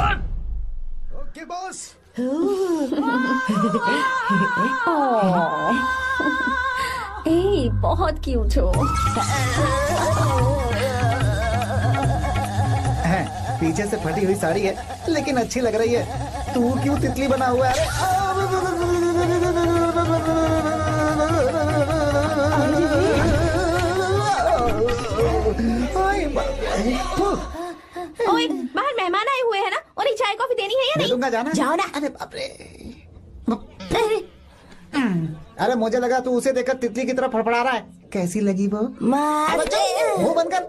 Okay boss. ए, बहुत cute हो। पीछे से फटी हुई साड़ी है लेकिन अच्छी लग रही है। तू क्यों तितली बना हुआ है? ओए, बाहर मेहमान आए हुए हैं ना, उन्हें चाय कॉफी देनी है या नहीं? दे दूंगा, जाना। जाओ ना। अरे बाप रे। अरे मुझे लगा तू उसे देखकर तितली की तरफ फड़फड़ा रहा है। कैसी लगी वो? मुंह बंद कर।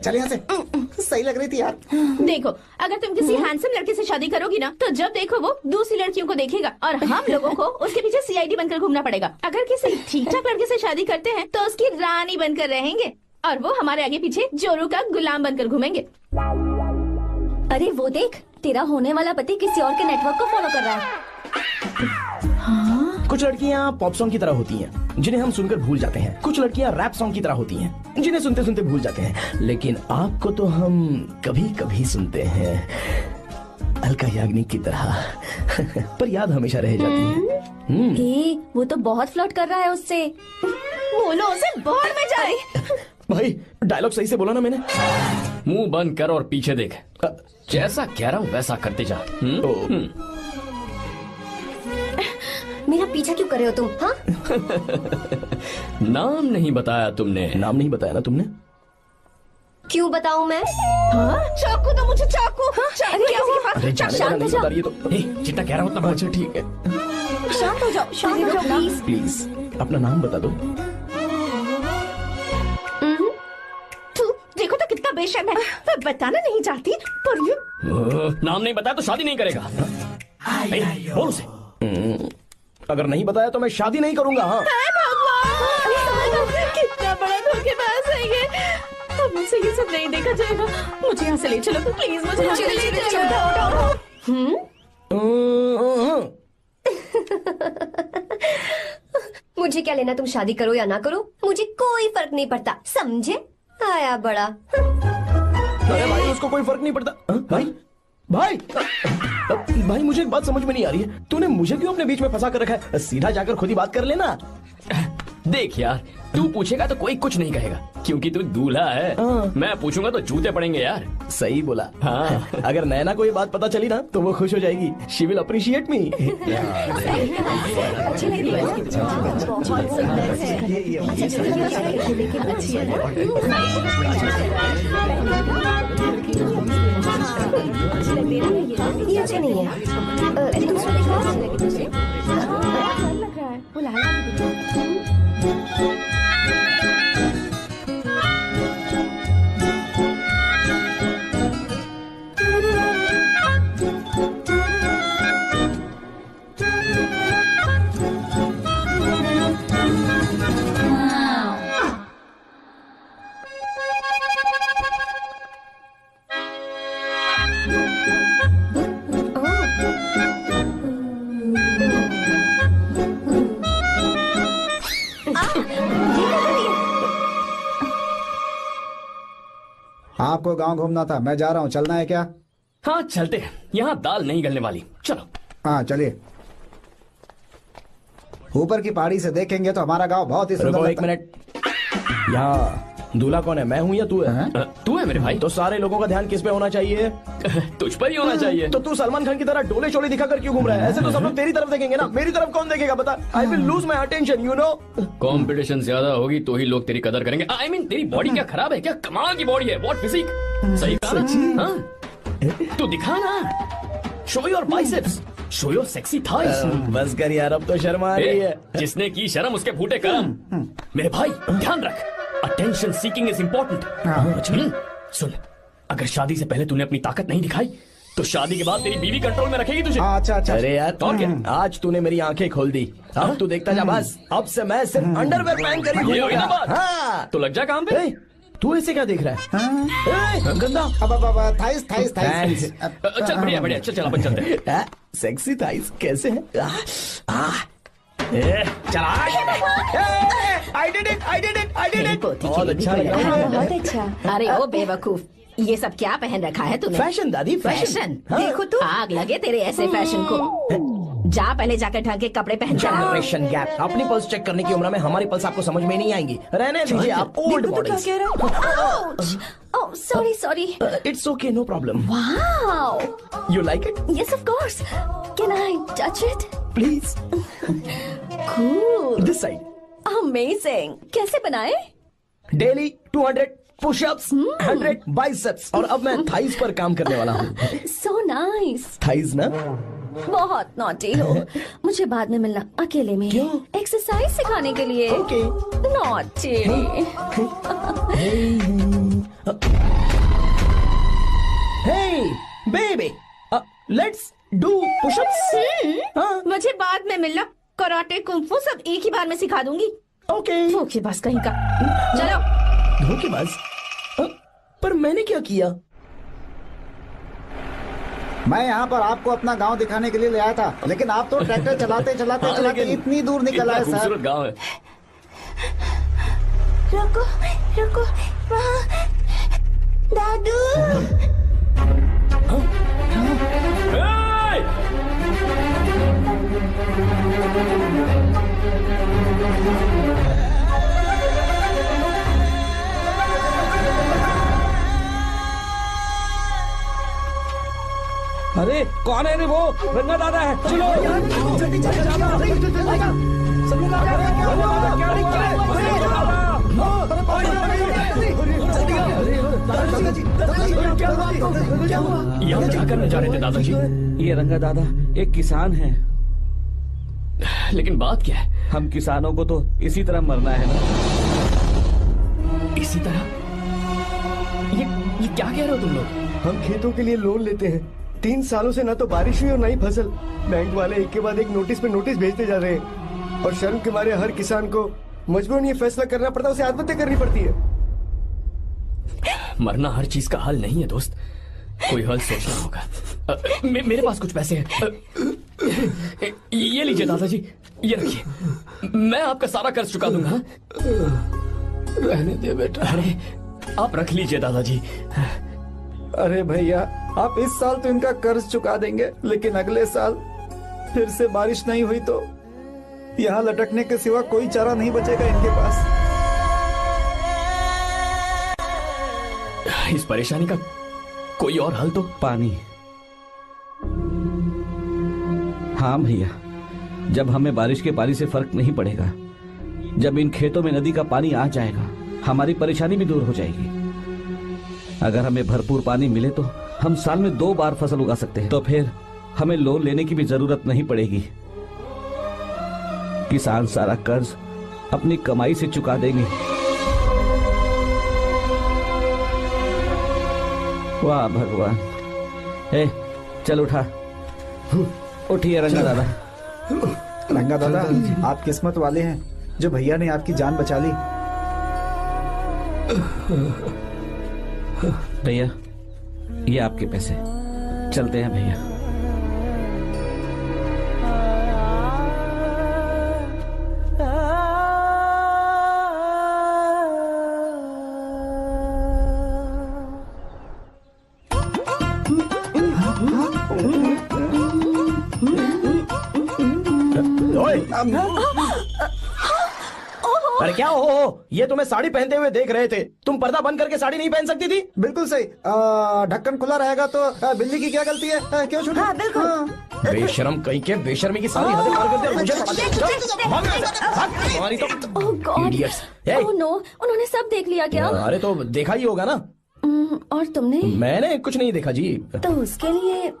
चल यहाँ से। सही लग रही थी यार। देखो, अगर तुम किसी हैंडसम लड़के से शादी करोगी ना, तो जब देखो वो दूसरी लड़कियों को देखेगा और हम लोगों को उसके पीछे सीआईडी बनकर घूमना पड़ेगा। अगर किसी ठीक ठाक लड़के से शादी करते हैं तो उसकी रानी बनकर रहेंगे और वो हमारे आगे पीछे जोरू का गुलाम बनकर घूमेंगे। अरे वो देख, तेरा होने वाला पति किसी और के नेटवर्क को फॉलो कर रहा है। कुछ लड़कियाँ पॉप सॉन्ग की तरह होती हैं, जिन्हें हम सुनकर भूल जाते हैं। कुछ लड़कियाँ रैप सॉन्ग की तरह होती हैं, जिन्हें सुनते सुनते भूल जाते हैं। लेकिन आपको तो हम कभी कभी सुनते हैं, अलका याग्निक की तरह। पर याद हमेशा रह जाती है। ए, वो तो बहुत फ्लर्ट कर रहा है उससे। बोलो उसे बाहर में जाए। भाई डायलॉग सही से बोला ना मैंने? मुंह बंद कर और पीछे देख। जैसा कह रहा हूँ वैसा करते जा। मेरा पीछा क्यों कर रहे हो तुम? हाँ? नाम नहीं बताया तुमने। नाम नहीं बताया ना तुमने? क्यों बताऊं मैं? हाँ? चाकू दो मुझे, चाकू। चाकू क्या हुआ? अरे जाने वाला नहीं बता रही है तो। जितना कह रहा हूँ उतना। अच्छा ठीक है, शांत हो जाओ, शांत हो जाओ प्लीज। प्लीज अपना नाम बता दो। तू देखो तो कितना बेशर्म है। मैं बताना नहीं चाहती पर ये नाम नहीं बताया तो शादी नहीं करेगा। बोल उसे। अगर नहीं बताया तो मैं शादी नहीं करूंगा। हाँ कितना बड़ा धोखेबाज है ये। अब मुझसे ये सब नहीं देखा जाएगा। मुझे यहाँ से ले चलो प्लीज, मुझे यहाँ से ले चलो। मुझे क्या लेना तुम शादी करो या ना करो, मुझे कोई फर्क नहीं पड़ता, समझे? आया बड़ा। अरे भाई उसको कोई फर्क नहीं पड़ता। भाई भाई भाई मुझे एक बात समझ में नहीं आ रही है, तूने मुझे क्यों अपने बीच में फंसा कर रखा है? सीधा जाकर खुद ही बात कर लेना। देख यार, तू पूछेगा तो कोई कुछ नहीं कहेगा क्योंकि तू दूल्हा है। मैं पूछूंगा तो जूते पड़ेंगे यार। सही बोला। हाँ। अगर नैना को ये बात पता चली ना तो वो खुश हो जाएगी। शी विल अप्रिशिएट मी। ये अच्छे नहीं है। दूसरा देखो। लग रहा है वो लाल। आपको गांव घूमना था, मैं जा रहा हूँ, चलना है क्या? हाँ चलते हैं, यहाँ दाल नहीं गलने वाली। चलो। हाँ चलिए। ऊपर की पहाड़ी से देखेंगे तो हमारा गांव बहुत ही सुंदर एक लगता है। मिनट, यहाँ दूल्हा कौन है? मैं हूँ या तू है? तू है मेरे भाई। तो सारे लोगों का ध्यान किस पे होना चाहिए? तुझ पर ही होना चाहिए। तो तू सलमान खान की तरह डोले शोले दिखाकर क्यों घूम रहा है? ऐसे तो सब लोग तेरी तरफ देखेंगे ना, मेरी तरफ कौन देखेगा बता? I will lose my attention, you know. Competition ज्यादा होगी तो ही लोग तेरी कदर करेंगे। आई मीन तेरी बॉडी क्या खराब है क्या? कमाल की बॉडी है, व्हाट फिजिक। सही कहा। हाँ? तू दिखा ना, show your biceps, show your sexy thighs. बस कर यार, अब तो शर्म आ रही है। जिसने की शर्म उसके फूटे करम। मेरे भाई ध्यान रख, अटेंशन सीकिंग इज इम्पोर्टेंट। सुन, अगर शादी से पहले तूने अपनी ताकत नहीं दिखाई तो शादी के बाद तेरी बीवी कंट्रोल में रखेगी तुझे। अच्छा अच्छा। अरे यार और क्या? आज तूने मेरी आंखें खोल दी। अब तू देखता जा बस, अब से मैं सिर्फ अंडरवेयर पहन कर ही ये हुई ना बात। हाँ। तो लग जा काम पे। तू ऐसे क्या देख रहा है? गंदा। अब थाइस थाइस थाइस। चल बढ़िया बढ़िया, चल अपन चलते हैं। सेक्सी थाइस कैसे है? चला। I did it! बहुत अच्छा। अरे ओ बेवकूफ, ये सब क्या पहन रखा है तूने? फैशन दादी, फैशन? हाँ। देखो तू, आग लगे तेरे ऐसे फैशन को। जा पहले जाकर ढंग के कपड़े पहन कर आ। Generation gap. अपनी पल्स चेक करने की उम्र में हमारी पल्स आपको समझ में नहीं आएंगी। रहने दीजिए, आप old models. Oh sorry sorry. It's okay, no problem. Wow, you like it? Yes of course, can I touch it? Please. Cool, this side. Amazing. कैसे बनाए? डेली 200 पुशअप्स, 100 बाइसेप्स, और अब मैं थाइज पर काम करने वाला हूँ। So nice. थाइज ना? बहुत नॉटी हो। मुझे बाद में मिलना अकेले में। क्यों? एक्सरसाइज सिखाने के लिए। Okay. Naughty. Hey, baby, let's do push-ups. मुझे बाद में मिलना। कराटे कुंफू सब एक ही बार में सिखा दूंगी। Okay. धोखेबाज कहीं का। चलो। धोखेबाज? पर मैंने क्या किया? मैं यहाँ पर आपको अपना गांव दिखाने के लिए ले आया था, लेकिन आप तो ट्रैक्टर चलाते चलाते चलाते इतनी दूर निकल आए सर। खूबसूरत गांव है। रुको रुको, वहाँ दादू। Hey! अरे कौन है रे वो? रंगा दादा है। चलो जल्दी चले यहाँ क्या करने जा रहे थे दादाजी? ये रंगा दादा एक किसान है। लेकिन बात क्या है? हम किसानों को तो इसी तरह मरना है ना। इसी तरह? ये क्या कह रहे हो तुम लोग? हम खेतों के लिए लोन लेते हैं। 3 सालों से ना तो बारिश हुई और ना ही फसल। बैंक वाले एक के बाद एक नोटिस पे नोटिस भेजते जा रहे हैं और शर्म के मारे हर किसान को मजबूरन ये फैसला करना पड़ता है, उसे आत्महत्या करनी पड़ती है। मरना हर चीज का हल नहीं है दोस्त, कोई हल सोचना होगा। मेरे पास कुछ पैसे हैं। ये लीजिए दादाजी, ये रखिए, मैं आपका सारा कर्ज चुका दूंगा। रहने दे बेटा। अरे आप रख लीजिए दादाजी। अरे भैया, आप इस साल तो इनका कर्ज चुका देंगे, लेकिन अगले साल फिर से बारिश नहीं हुई तो यहाँ लटकने के सिवा कोई चारा नहीं बचेगा इनके पास। इस परेशानी का कोई और हल तो? पानी। हाँ भैया, जब हमें बारिश के पानी से फर्क नहीं पड़ेगा, जब इन खेतों में नदी का पानी आ जाएगा, हमारी परेशानी भी दूर हो जाएगी। अगर हमें भरपूर पानी मिले तो हम साल में 2 बार फसल उगा सकते हैं। तो फिर हमें लोन लेने की भी जरूरत नहीं पड़ेगी। किसान सारा कर्ज अपनी कमाई से चुका देंगे। वाह भगवान। ए, चल उठा। उठिए रंगा दादा। रंगा दादा, आप किस्मत वाले हैं जो भैया ने आपकी जान बचा ली। भैया, ये आपके पैसे। चलते हैं भैया। अरे क्या हो? ये तुम्हें साड़ी पहनते हुए देख रहे थे। तुम पर्दा बंद करके साड़ी नहीं पहन सकती थी? बिल्कुल सही। ढक्कन खुला रहेगा तो बिल्ली की क्या गलती है? क्यों छूटी? हाँ, बिल्कुल। बेशरम कहीं के, बेशर्मी की सारी हदें पार करते और मुझे तुम्हारी तो ओह गॉड। idiots। ओह नो, उन्होंने सब देख लिया क्या? अरे तो देखा ही होगा ना। और तुमने? मैंने कुछ नहीं देखा जी। तो उसके लिए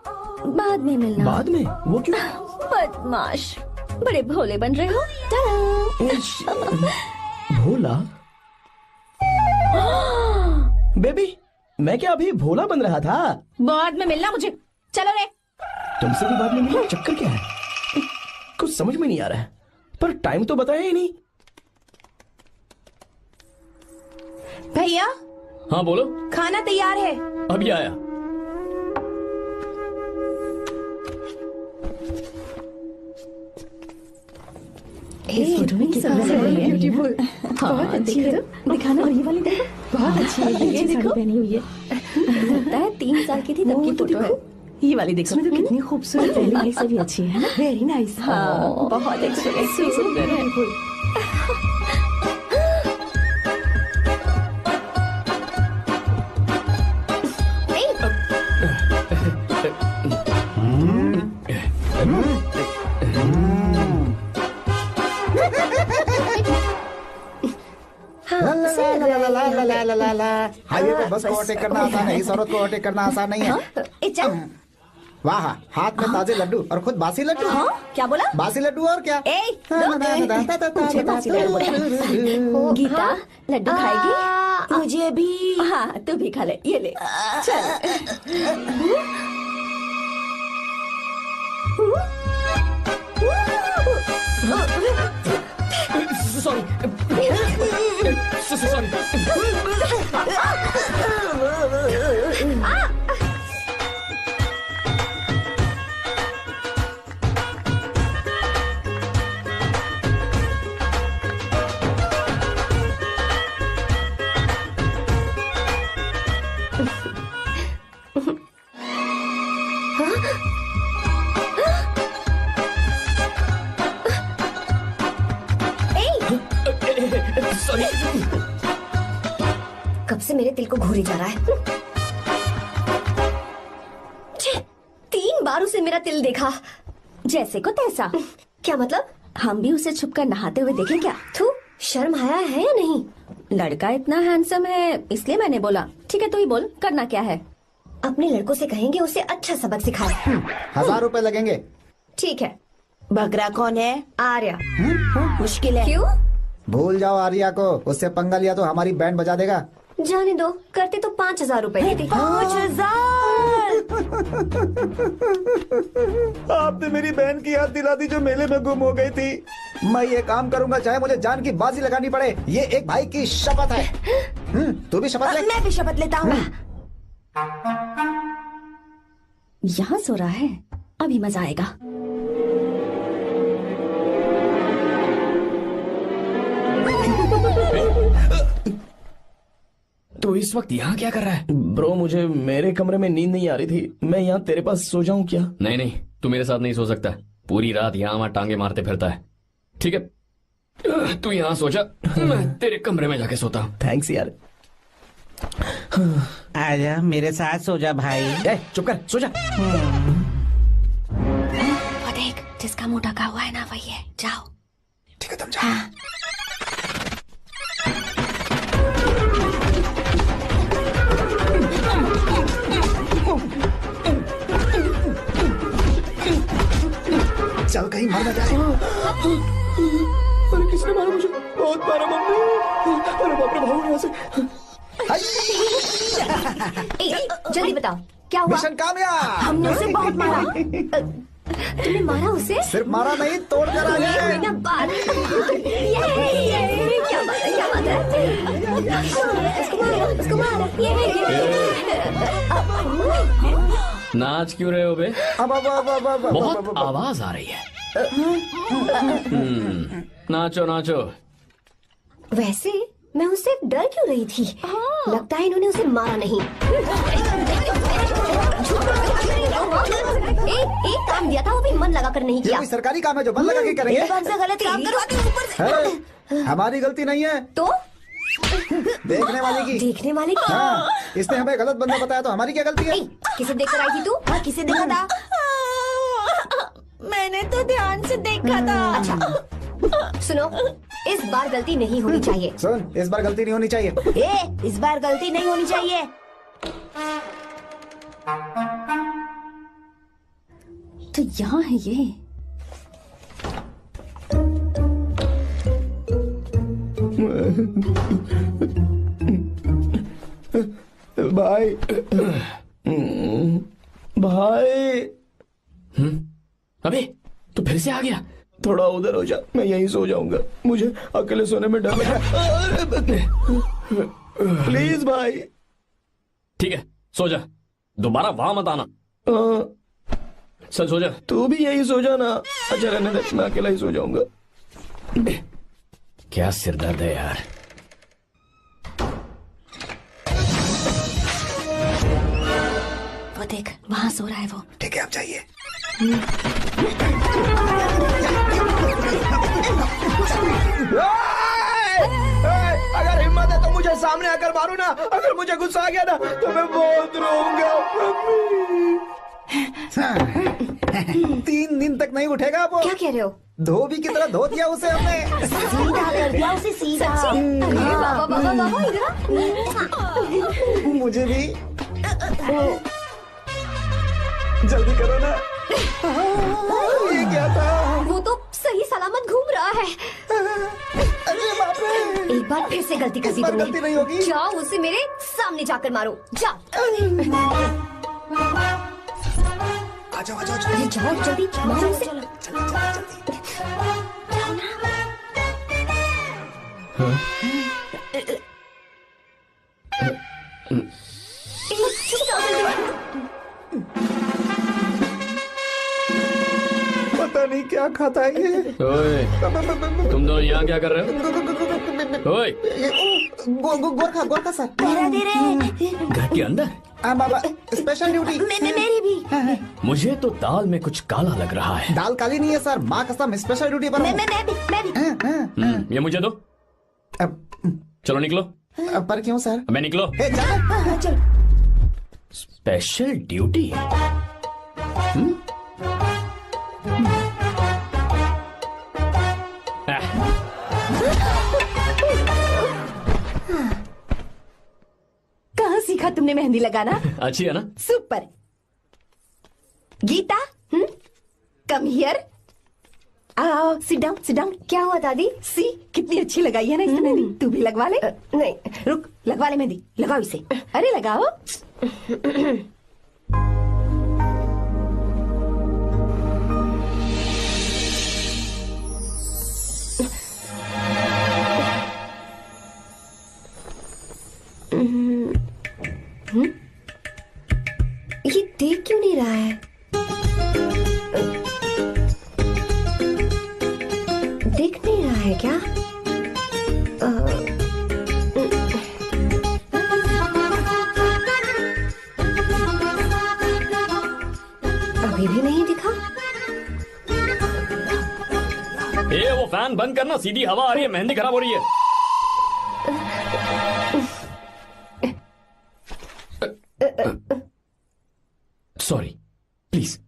बाद में मिलना। बाद में? वो क्यों? बदमाश, बड़े भोले बन रहे हो। टाटा। भोला? बेबी, मैं क्या अभी भोला बन रहा था? बाद में मिलना मुझे। चलो रे। तुमसे भी बाद में मिलना? चक्कर क्या है? कुछ समझ में नहीं आ रहा है। पर टाइम तो बताया ही नहीं। भैया, हाँ बोलो। खाना तैयार है। अभी आया। ब्यूटीफुल। हाँ, देखो दिखाना। और ये वाली देखो, बहुत अच्छी है। ये देखो पहनी हुई है। 3 साल की थी तब की फोटो है। ये वाली देखो तो कितनी खूबसूरत है। वेरी नाइस, अभी अच्छी है ना? Very nice. हाँ, बहुत एक्सप्रेसिव सुंदर है। हाईवे पे बस को ओवरटेक करना आसान है, इस औरत को ओवरटेक करना आसान नहीं है। वाह, हाथ में ताजे लड्डू और खुद बासी लड्डू। क्या बोला? बासी लड्डू और क्या? मुझे बासी लड्डू बोला। गीता लड्डू खाएगी? मुझे भी। हाँ तू भी खा ले, ये ले चल। Sorry sorry. कब से मेरे दिल को घूरी जा रहा है। 3 बार उसे मेरा तिल देखा। जैसे को तैसा। क्या मतलब? हम भी उसे छुपकर नहाते हुए देखें क्या? तू शर्म आया है या नहीं? लड़का इतना हैंडसम है इसलिए मैंने बोला। ठीक है, तू ही बोल, करना क्या है? अपने लड़कों से कहेंगे उसे अच्छा सबक सिखाए। 1000 रुपए लगेंगे। ठीक है। बकरा कौन है? आर्या। मुश्किल है। क्यों? भूल जाओ आर्या को, उससे पंगा लिया तो हमारी बैंड बजा देगा। जाने दो, करते तो 5000 रुपए देते। 5000। आपने मेरी बहन की याद दिला दी जो मेले में गुम हो गई थी। मैं ये काम करूंगा चाहे मुझे जान की बाजी लगानी पड़े। ये एक भाई की शपथ है। तू भी शपथ ले। मैं भी शपथ लेता हूँ। यहाँ सो रहा है, अभी मजा आएगा। तो इस वक्त यहाँ क्या कर रहा है? ब्रो मुझे मेरे कमरे में नींद नहीं आ रही थी, मैं यहाँ तेरे पास सो जाऊं क्या? नहीं नहीं, तू मेरे साथ नहीं सो सकता। पूरी रात यहाँ वहाँ टांगे मारते फिरता है। ठीक है, तू यहाँ सो जा, मैं तेरे कमरे में जाके सोता हूँ। थैंक्स यार। आजा मेरे साथ सो जा भाई। चुप कर, सो जा। वो देख, जिसका मुंह ढका हुआ है ना वही है। जाओ। ठीक है, तुम जाओ। चल कहीं मर न जाए। अरे किसने मारा मुझे? बहुत मारा मम्मी। अरे बाप रे, भागो यहाँ से। जल्दी बताओ क्या हुआ? मिशन कामयाब। हमने उसे बहुत मारा। तुमने मारा उसे? सिर्फ मारा नहीं, तोड़ कर आ ये गए। हुई ना बात। ये क्या बात है, क्या बात है? उसको मारो, नाच क्यों रहे हो बे? बहुत आवाज आ रही है। नाचो नाचो। वैसे मैं उससे डर क्यों रही थी? लगता है इन्होंने उसे मारा नहीं। एक काम दिया था वो भी मन लगा कर नहीं ये किया। कोई सरकारी काम है जो बंद लगा के करेंगे? कौन सा गलत काम करो? है, हमारी गलती नहीं है, तो देखने वाले की। देखने वाले की? हाँ, इसने हमें गलत बंदा बताया तो हमारी क्या गलती है? किसे देखकर आई थी तू? किसे देखा था? मैंने तो ध्यान से देखा था। अच्छा सुनो, इस बार गलती नहीं होनी चाहिए। सुन, इस बार गलती नहीं होनी चाहिए। इस बार गलती नहीं होनी चाहिए। तो यहाँ है ये। भाई भाई। अबे तू फिर से आ गया? थोड़ा उधर हो जा, मैं यहीं सो जाऊंगा। मुझे अकेले सोने में डर लग रहा है। प्लीज भाई। ठीक है, सो जा, दोबारा वहां मत आना। चल सो जा। तू भी यही सो जा ना। अच्छा रहने दे, मैं अकेला ही सो जाऊंगा। क्या सिरदर्द है यार। देख वहाँ सो रहा है वो। ठीक है, आप जाइए। अगर हिम्मत है तो मुझे सामने आकर मारो ना। अगर मुझे गुस्सा आ गया ना तो मैं बहुत रोऊंगा। 3 दिन तक नहीं उठेगा वो। क्या कह रहे हो? धोबी की तरह धो दिया उसे हमने। सीधा कर दिया उसे, सीधा। अरे बाबा बाबा बाबा, इधर मुझे भी जल्दी करो ना। ये क्या था? वो तो सही सलामत घूम रहा है। अरे बाप रे! एक बार फिर से गलती कर इस दी बार तुमने। गलती नहीं होगी। जाओ उसे मेरे सामने जाकर मारो, जाओ। आ जाओ, आ जाओ, अरे जाओ जल्दी मारो उसे। पता नहीं क्या खाता है ये। ओए, तुम दोनों यहाँ क्या कर रहे हो? ओए, गोरखा सर। घर के अंदर? बाबा, स्पेशल ड्यूटी। मेरी भी। मुझे तो दाल में कुछ काला लग रहा है। दाल काली नहीं है सर, माँ कसम स्पेशल ड्यूटी पर हूँ। मैं भी। ये मुझे दो। चलो निकलो। पर क्यों सर? मैं निकलो। ए, जा। चल। Special duty? कहाँ सीखा तुमने मेहंदी लगाना? अच्छी है ना? सुपर। Geeta, come here. आओ, सिट डाउन, सिट डाउन। क्या हुआ दादी? सी कितनी अच्छी लगाई है ना इसने मेहंदी। तू भी लगवा ले। नहीं, रुक, लगवा ले मेहंदी। लगाओ इसे। अरे लगाओ। ये देख क्यों नहीं रहा है? देख नहीं रहा है क्या? अभी भी नहीं दिखा। वो फैन बंद करना, सीधी हवा आ रही है, मेहंदी खराब हो रही है। Sorry, please.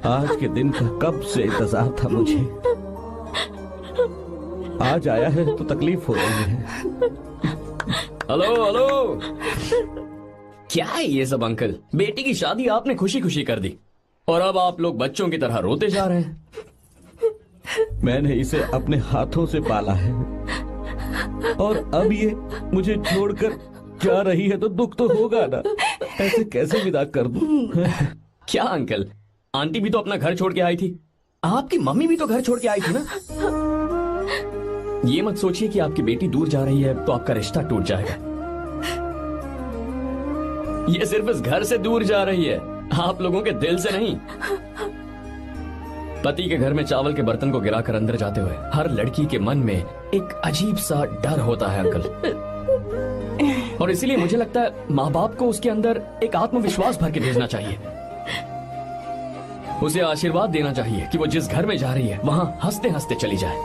आज के दिन का कब से इंतजार था मुझे। आज आया है तो तकलीफ हो रही है। हेलो हेलो, क्या है ये सब अंकल? बेटी की शादी आपने खुशी खुशी कर दी और अब आप लोग बच्चों की तरह रोते जा रहे हैं। मैंने इसे अपने हाथों से पाला है और अब ये मुझे छोड़कर जा रही है तो दुख तो होगा ना। ऐसे कैसे विदा कर दूं? क्या अंकल, आंटी भी तो अपना घर छोड़ के आई थी, आपकी मम्मी भी तो घर छोड़ के आई थी ना। ये मत सोचिए कि आपकी बेटी दूर जा रही है तो आपका रिश्ता टूट जाएगा। ये सिर्फ इस घर से दूर जा रही है, आप लोगों के दिल से नहीं। पति के घर में चावल के बर्तन को गिराकर अंदर जाते हुए हर लड़की के मन में एक अजीब सा डर होता है अंकल, और इसीलिए मुझे लगता है माँ बाप को उसके अंदर एक आत्मविश्वास भर के भेजना चाहिए। उसे आशीर्वाद देना चाहिए कि वो जिस घर में जा रही है वहां हंसते हंसते चली जाए।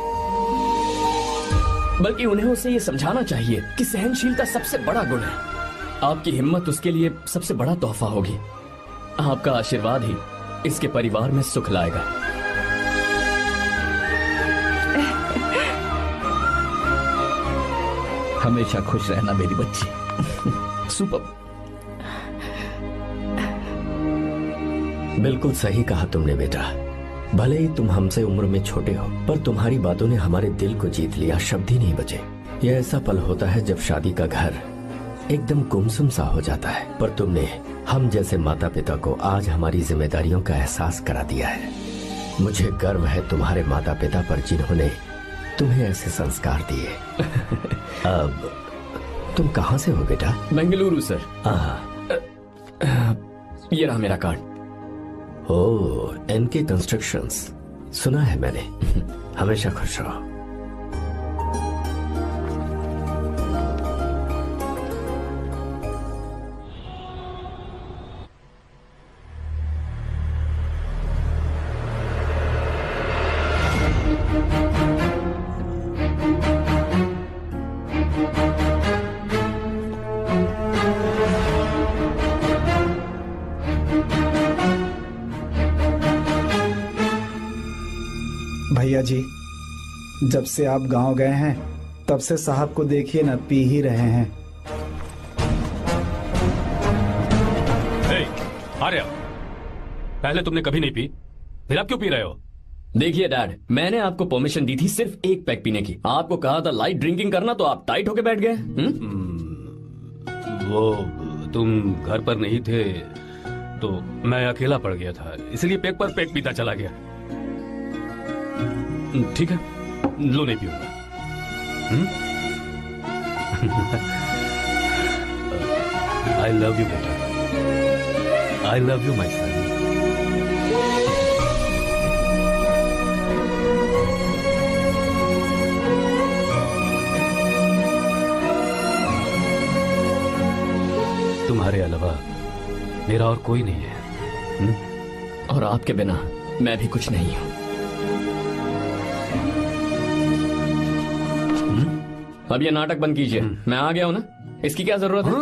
बल्कि उन्हें उसे ये समझाना चाहिए कि सहनशीलता सबसे बड़ा गुण है। आपकी हिम्मत उसके लिए सबसे बड़ा तोहफा होगी। आपका आशीर्वाद ही इसके परिवार में सुख लाएगा। हमेशा खुश रहना मेरी बच्ची। सुपर। बिल्कुल सही कहा तुमने बेटा। भले ही तुम हमसे उम्र में छोटे हो, पर तुम्हारी बातों ने हमारे दिल को जीत लिया, शब्द ही नहीं बचे। यह ऐसा पल होता है जब शादी का घर एकदम गुमसुम सा हो जाता है, पर तुमने हम जैसे माता पिता को आज हमारी जिम्मेदारियों का एहसास करा दिया है। मुझे गर्व है तुम्हारे माता पिता पर जिन्होंने तुम्हें ऐसे संस्कार दिए। अब तुम कहाँ से हो बेटा? बेंगलुरु सर। ये रहा मेरा कार्ड। ओह, एनके कंस्ट्रक्शंस, सुना है मैंने। हमेशा खुश रहो। भैया जी, जब से आप गांव गए हैं तब से साहब को देखिए ना, पी ही रहे हैं। आर्या, पहले तुमने कभी नहीं पी, फिर आप क्यों पी रहे हो? देखिए डैड, मैंने आपको परमिशन दी थी सिर्फ एक पैक पीने की। आपको कहा था लाइट ड्रिंकिंग करना, तो आप टाइट होके बैठ गए। वो तुम घर पर नहीं थे तो मैं अकेला पड़ गया था, इसलिए पैक पर पैक पीता चला गया। ठीक है, लो नहीं पीऊंगा। आई लव यू बेटा, आई लव यू माई सन। तुम्हारे अलावा मेरा और कोई नहीं है। और आपके बिना मैं भी कुछ नहीं हूं। अब ये नाटक बंद कीजिए, मैं आ गया हूं ना, इसकी क्या जरूरत है?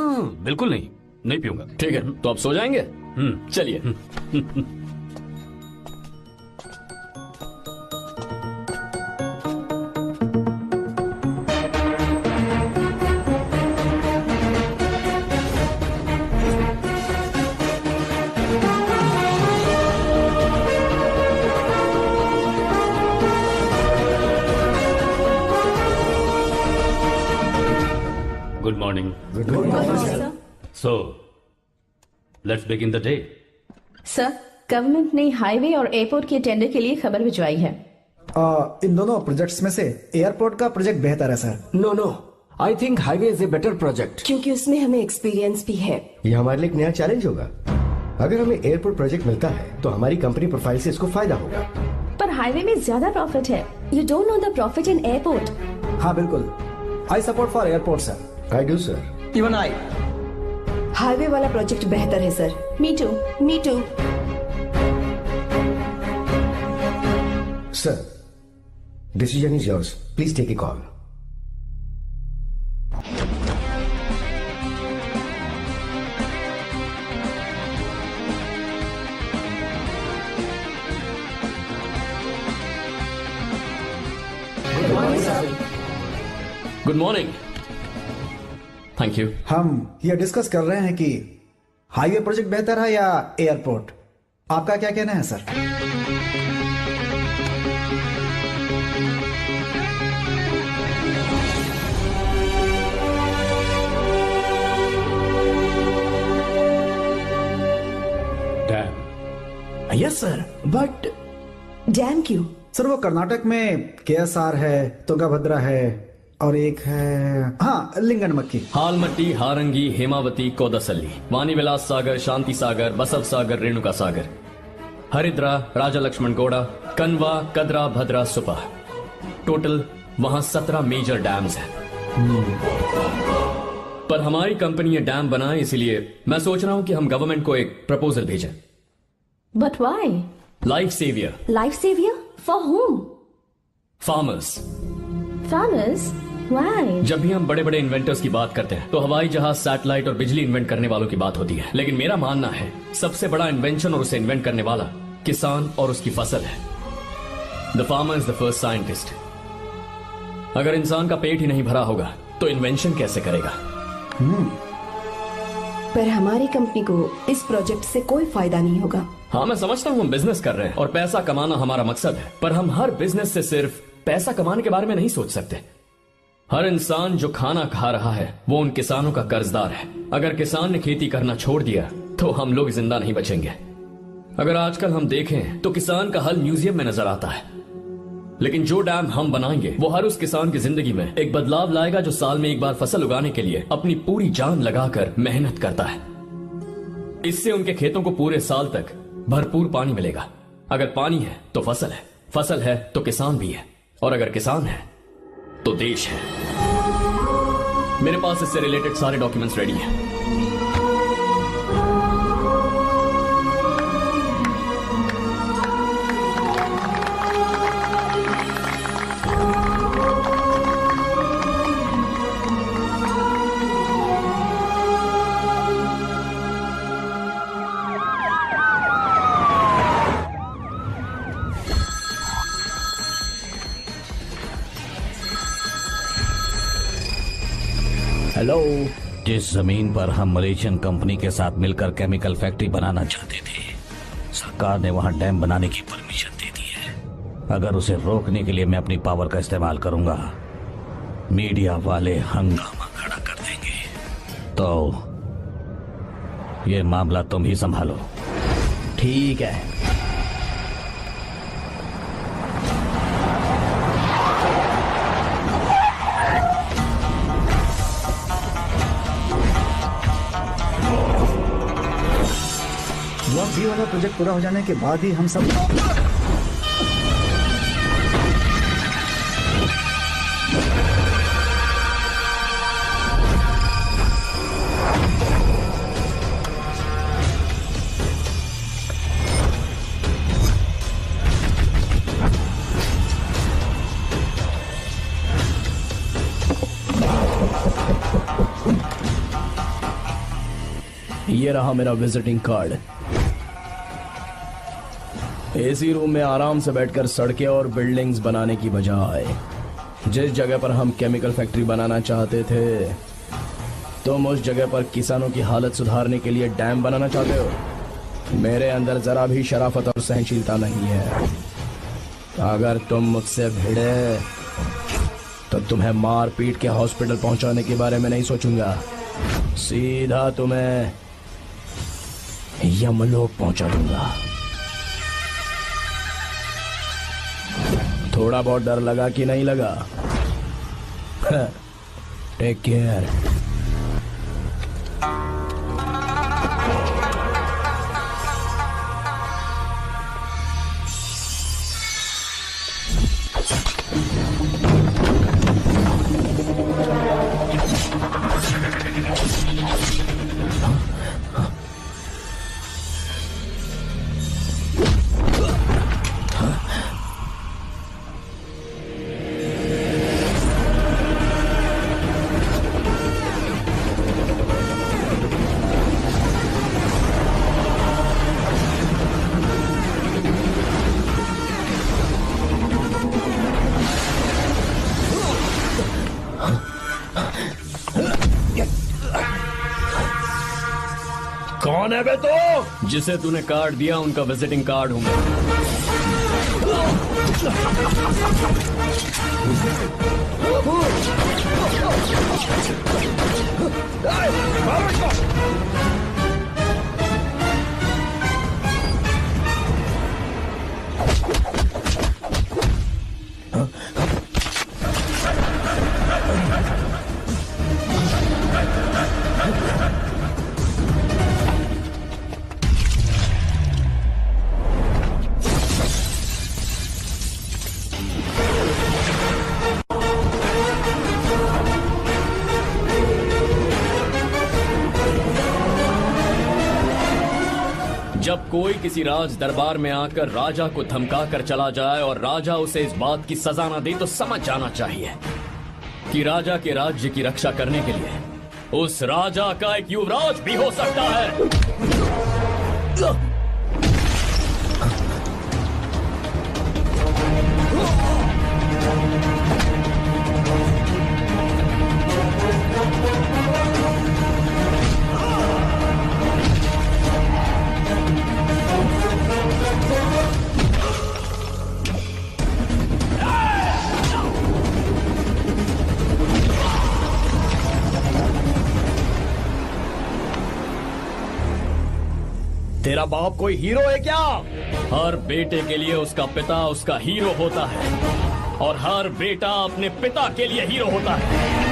बिल्कुल नहीं, नहीं पीऊंगा। ठीक है, तो आप सो जाएंगे? चलिए। Good morning. Good morning, sir. So, let's begin the day. Sir, government ने हाईवे और एयरपोर्ट के टेंडर के लिए खबर भिजवाई है। इन दोनों प्रोजेक्ट्स में से एयरपोर्ट का प्रोजेक्ट बेहतर है sir. No, I think highway is a better project. क्योंकि उसमें हमें एक्सपीरियंस भी है। ये हमारे लिए एक नया चैलेंज होगा। अगर हमें एयरपोर्ट प्रोजेक्ट मिलता है तो हमारी कंपनी प्रोफाइल से इसको फायदा होगा। पर हाईवे में ज्यादा प्रॉफिट है। You don't know the profit in airport. हाँ बिल्कुल, I support for airport sir. I do sir. Even I. Highway वाला प्रोजेक्ट बेहतर है sir. Me too. Me too. Sir, decision is yours, please take a call. Good morning. Thank you. हम ये discuss कर रहे हैं कि हाईवे प्रोजेक्ट बेहतर है या एयरपोर्ट। आपका क्या कहना है sir? Dam. Yes sir, but dam क्यों? सर वो कर्नाटक में KSR है, तुंगाभद्रा है और एक है हाँ लिंगनमक्की। हालमट्टी, हारंगी, हेमावती, कोदसल्ली, वानी विलास सागर, शांति सागर, बसव सागर, रेणुका सागर, हरिद्रा, राजा लक्ष्मण गौड़ा, कनवा, कदरा, भद्रा, सुपा। टोटल वहां 17 मेजर डैम्स हैं। पर हमारी कंपनी ये डैम बनाए, इसलिए मैं सोच रहा हूं कि हम गवर्नमेंट को एक प्रपोजल भेजें। But why? Life saviour. Life saviour for home? Farmers. Farmers? Why? जब भी हम बड़े बड़े इन्वेंटर्स की बात करते हैं तो हवाई जहाज, सैटेलाइट और बिजली इन्वेंट करने वालों की बात होती है, लेकिन मेरा मानना है सबसे बड़ा इन्वेंशन और उसे इन्वेंट करने वाला किसान और उसकी फसल है। The farmer is the first scientist. अगर इंसान का पेट ही नहीं भरा होगा तो इन्वेंशन कैसे करेगा? पर हमारी कंपनी को इस प्रोजेक्ट से कोई फायदा नहीं होगा। हाँ मैं समझता हूँ हम बिजनेस कर रहे हैं और पैसा कमाना हमारा मकसद है, पर हम हर बिजनेस से सिर्फ पैसा कमाने के बारे में नहीं सोच सकते। हर इंसान जो खाना खा रहा है वो उन किसानों का कर्जदार है। अगर किसान ने खेती करना छोड़ दिया तो हम लोग जिंदा नहीं बचेंगे। अगर आजकल हम देखें तो किसान का हल म्यूजियम में नजर आता है, लेकिन जो डैम हम बनाएंगे वो हर उस किसान की जिंदगी में एक बदलाव लाएगा जो साल में एक बार फसल उगाने के लिए अपनी पूरी जान लगाकर मेहनत करता है। इससे उनके खेतों को पूरे साल तक भरपूर पानी मिलेगा। अगर पानी है तो फसल है तो किसान भी है, और अगर किसान है तो देश है। मेरे पास इससे रिलेटेड सारे डॉक्यूमेंट्स रेडी हैं। हेलो। जिस जमीन पर हम मलेशियन कंपनी के साथ मिलकर केमिकल फैक्ट्री बनाना चाहते थे, सरकार ने वहां डैम बनाने की परमिशन दे दी है। अगर उसे रोकने के लिए मैं अपनी पावर का इस्तेमाल करूंगा, मीडिया वाले हंगामा खड़ा कर देंगे। तो ये मामला तुम ही संभालो। ठीक है। ब्लॉक बी वाला प्रोजेक्ट पूरा हो जाने के बाद ही हम सब ये रहा मेरा विजिटिंग कार्ड। एसी रूम में आराम से बैठकर सड़कें और बिल्डिंग्स बनाने की बजाय जिस जगह पर हम केमिकल फैक्ट्री बनाना चाहते थे, तुम उस जगह पर किसानों की हालत सुधारने के लिए डैम बनाना चाहते हो। मेरे अंदर जरा भी शराफत और सहनशीलता नहीं है। अगर तुम मुझसे भिड़े तो तुम्हें मार पीट के हॉस्पिटल पहुंचाने के बारे में नहीं सोचूंगा, सीधा तुम्हें यमलोक पहुंचा दूंगा। थोड़ा बहुत डर लगा कि नहीं लगा? Take care. कौन है बे तो? जिसे तूने कार्ड दिया उनका विजिटिंग कार्ड हूं मैं। जब कोई किसी राज दरबार में आकर राजा को धमका कर चला जाए और राजा उसे इस बात की सजा न दे, तो समझ जाना चाहिए कि राजा के राज्य की रक्षा करने के लिए उस राजा का एक युवराज भी हो सकता है। मेरा बाप कोई हीरो है क्या? हर बेटे के लिए उसका पिता उसका हीरो होता है और हर बेटा अपने पिता के लिए हीरो होता है।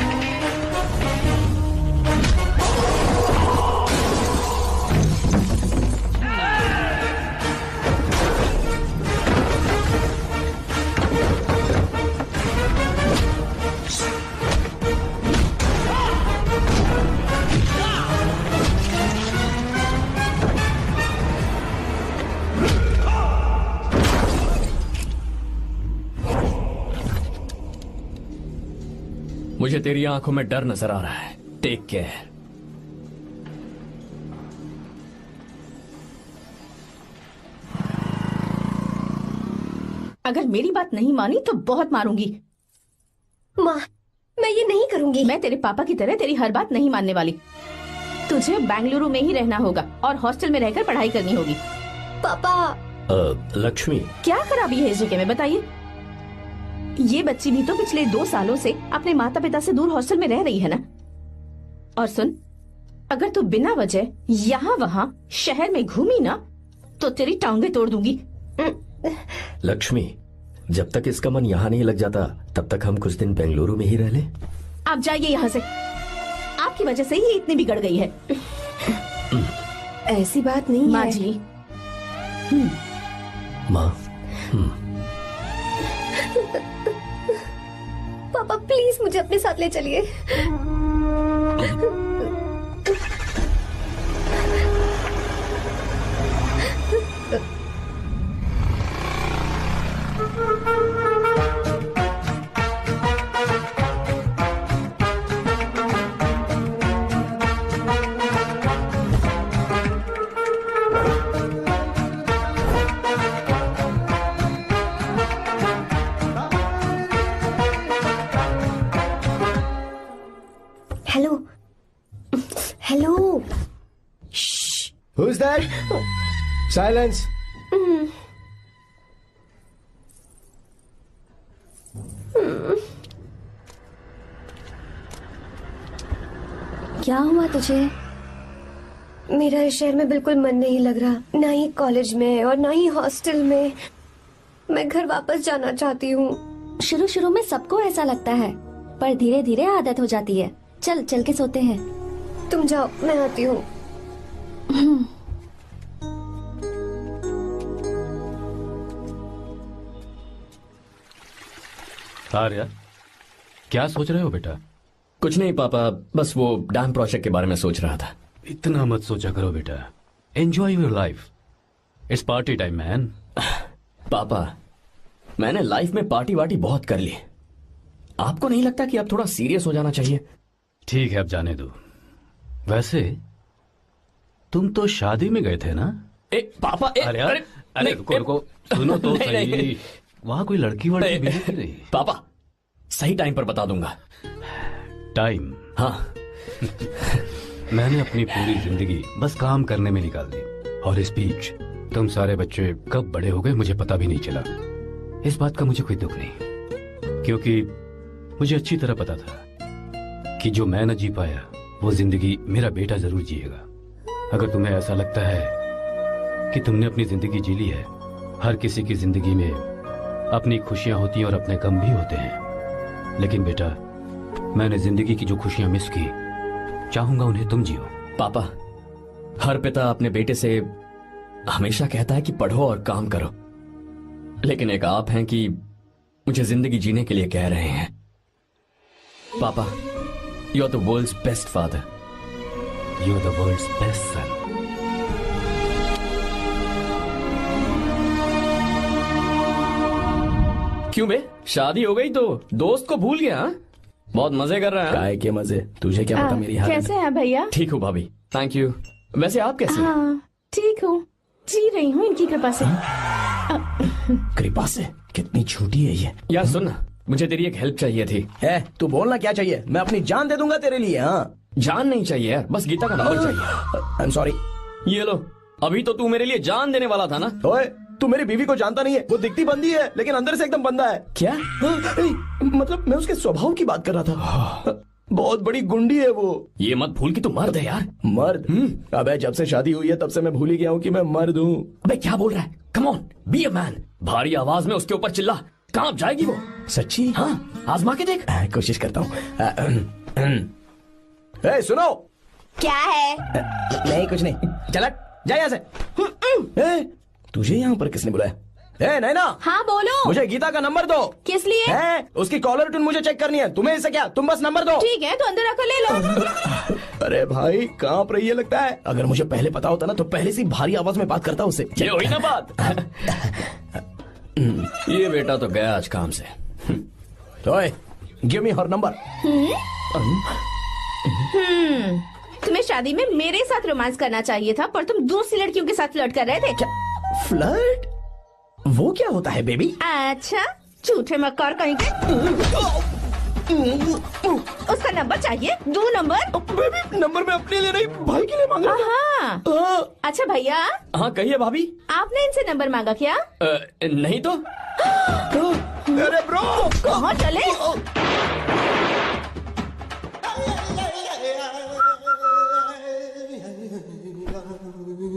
मुझे तेरी आंखों में डर नजर आ रहा है। Take care. अगर मेरी बात नहीं मानी तो बहुत मारूंगी। माँ, मैं ये नहीं करूंगी। मैं तेरे पापा की तरह तेरी हर बात नहीं मानने वाली। तुझे बेंगलुरु में ही रहना होगा और हॉस्टल में रहकर पढ़ाई करनी होगी। पापा। लक्ष्मी, क्या खराबी है इस जगह में, बताइए? ये बच्ची भी तो पिछले 2 सालों से अपने माता पिता से दूर हॉस्टल में रह रही है ना। और सुन, अगर तू बिना वजह यहाँ वहाँ शहर में घूमी ना तो तेरी टांगे तोड़ दूंगी। लक्ष्मी, जब तक इसका मन यहाँ नहीं लग जाता तब तक हम कुछ दिन बेंगलुरु में ही रह लें। आप जाइए यहाँ से। आपकी वजह से ही इतनी बिगड़ गई है। ऐसी बात नहीं माँ है। जी। माँ, पापा प्लीज मुझे अपने साथ ले चलिए। Hello hello. Who's that? Silence. क्या हुआ तुझे? मेरा इस शहर में बिल्कुल मन नहीं लग रहा, ना ही कॉलेज में और ना ही हॉस्टल में। मैं घर वापस जाना चाहती हूँ। शुरू शुरू में सबको ऐसा लगता है, पर धीरे धीरे आदत हो जाती है। चल चल के सोते हैं। तुम जाओ, मैं आती हूँ। आर्या, क्या सोच रहे हो बेटा? कुछ नहीं पापा, बस वो डैम प्रोजेक्ट के बारे में सोच रहा था। इतना मत सोचा करो बेटा। Enjoy your life. It's party time man. पापा, मैंने लाइफ में पार्टी वार्टी बहुत कर ली। आपको नहीं लगता कि अब थोड़ा सीरियस हो जाना चाहिए? ठीक है, अब जाने दो। वैसे तुम तो शादी में गए थे ना? पापा, अरे रुको रुको, सुनो तो सही। वहां कोई लड़की वड़की मिली थी नहीं? पापा, सही टाइम पर बता दूंगा। टाइम? हाँ। मैंने अपनी पूरी जिंदगी बस काम करने में निकाल दी, और इस बीच तुम सारे बच्चे कब बड़े हो गए मुझे पता भी नहीं चला। इस बात का मुझे कोई दुख नहीं, क्योंकि मुझे अच्छी तरह पता था कि जो मैं न जी पाया वो जिंदगी मेरा बेटा जरूर जिएगा। अगर तुम्हें ऐसा लगता है कि तुमने अपनी जिंदगी जी ली है, हर किसी की जिंदगी में अपनी खुशियां होती हैं और अपने गम भी होते हैं, लेकिन बेटा मैंने जिंदगी की जो खुशियां मिस की, चाहूंगा उन्हें तुम जियो। पापा, हर पिता अपने बेटे से हमेशा कहता है कि पढ़ो और काम करो, लेकिन एक आप हैं कि मुझे जिंदगी जीने के लिए कह रहे हैं। पापा, you are the world's best father. You are the world's best son. क्यों बे, शादी हो गई तो दोस्त को भूल गया? बहुत मजे कर रहा है। काय के मजे, तुझे क्या पता मेरी हालत। कैसे हैं भैया? ठीक हूँ भाभी, थैंक यू। वैसे आप कैसे हैं? हाँ ठीक हूँ, जी रही हूँ इनकी कृपा से। कृपा से? कितनी झूठी है ये। यार सुन ना, मुझे तेरी एक हेल्प चाहिए थी। है, तू बोलना क्या चाहिए? मैं अपनी जान दे दूंगा तेरे लिए। हाँ, जान नहीं चाहिए यार, बस गीता का नंबर चाहिए। I am sorry. ये लो, अभी तो तू मेरे लिए जान देने वाला था ना। ओए, तू मेरी बीवी को जानता नहीं है। वो दिखती बंदी है लेकिन अंदर से एकदम बंदा है। क्या? मतलब मैं उसके स्वभाव की बात कर रहा था। बहुत बड़ी गुंडी है वो। ये मत भूल कि तू मर्द है यार। मर्द? अबे जब से शादी हुई है तब से मैं भूल ही गया हूँ कि मैं मर्द हूँ। अबे क्या बोल रहा है? Come on, be a man. भारी आवाज में उसके ऊपर चिल्ला, कांप जाएगी वो। सच्ची? हाँ, आजमा के देख। कोशिश करता हूँ। सुनो। क्या है? नहीं कुछ नहीं, चल जा यहाँ से। तुझे यहाँ पर किसने बुलाया? नैना। हाँ बोलो। मुझे गीता का नंबर दो। किस लिए? उसकी कॉलर ट्यून मुझे चेक करनी है। तुम्हें इससे क्या, तुम बस नंबर दो। ठीक है तो अंदर आकर ले लो। अरे भाई कांप रही है लगता है। अगर मुझे पहले पता होता ना तो पहले से भारी आवाज में बात करता उससे। ये हुई ना बात। ये बेटा तो गया आज काम से। गिव मी हर नंबर। तुम्हें शादी में मेरे साथ रोमांस करना चाहिए था, पर तुम दूसरी लड़कियों के साथ फ्लर्ट कर रहे थे। क्या फ्लर्ट? वो क्या होता है बेबी? अच्छा, झूठे मक्कार कहीं के। उसका नंबर चाहिए? दो नंबर। बेबी नंबर मैं अपने लिए नहीं भाई के लिए मांग रहा था। हाँ। अच्छा भैया। हाँ कहिए भाभी। आपने इनसे नंबर मांगा क्या? नहीं तो। अरे ब्रो कहाँ चले?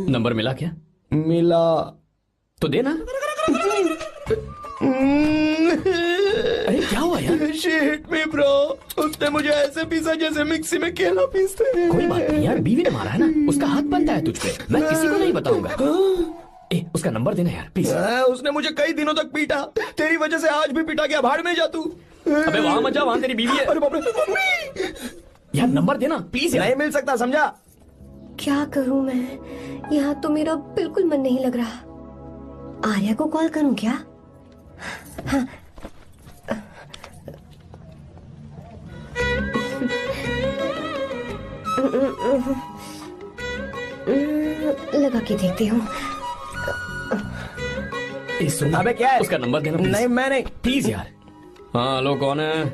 नंबर मिला क्या? मिला तो देना। अरे क्या हुआ यार? शिट मी ब्रो, उसने मुझे ऐसे पीसा जैसे मिक्सी में केला पीसते हैं। कोई बात नहीं यार, बीवी ने मारा है ना, उसका हाथ बनता है तुझ पे। मैं किसी को नहीं बताऊंगा। उसका नंबर देना यार प्लीज। उसने मुझे कई दिनों तक पीटा, तेरी वजह से आज भी पीटा गया। भाड़ में जा तू। अबे वहां मत जा, वहां तेरी बीवी है। अरे बाप रे। यार नंबर देना प्लीज। नहीं मिल सकता, समझा? क्या करूं मैं? यहाँ तो मेरा बिल्कुल मन नहीं लग रहा। आर्या को कॉल करूं क्या? हाँ। लगा के देखती हूँ। अबे क्या है? उसका नंबर देना। नहीं मैं नहीं, प्लीज यार। हाँ हेलो, कौन है?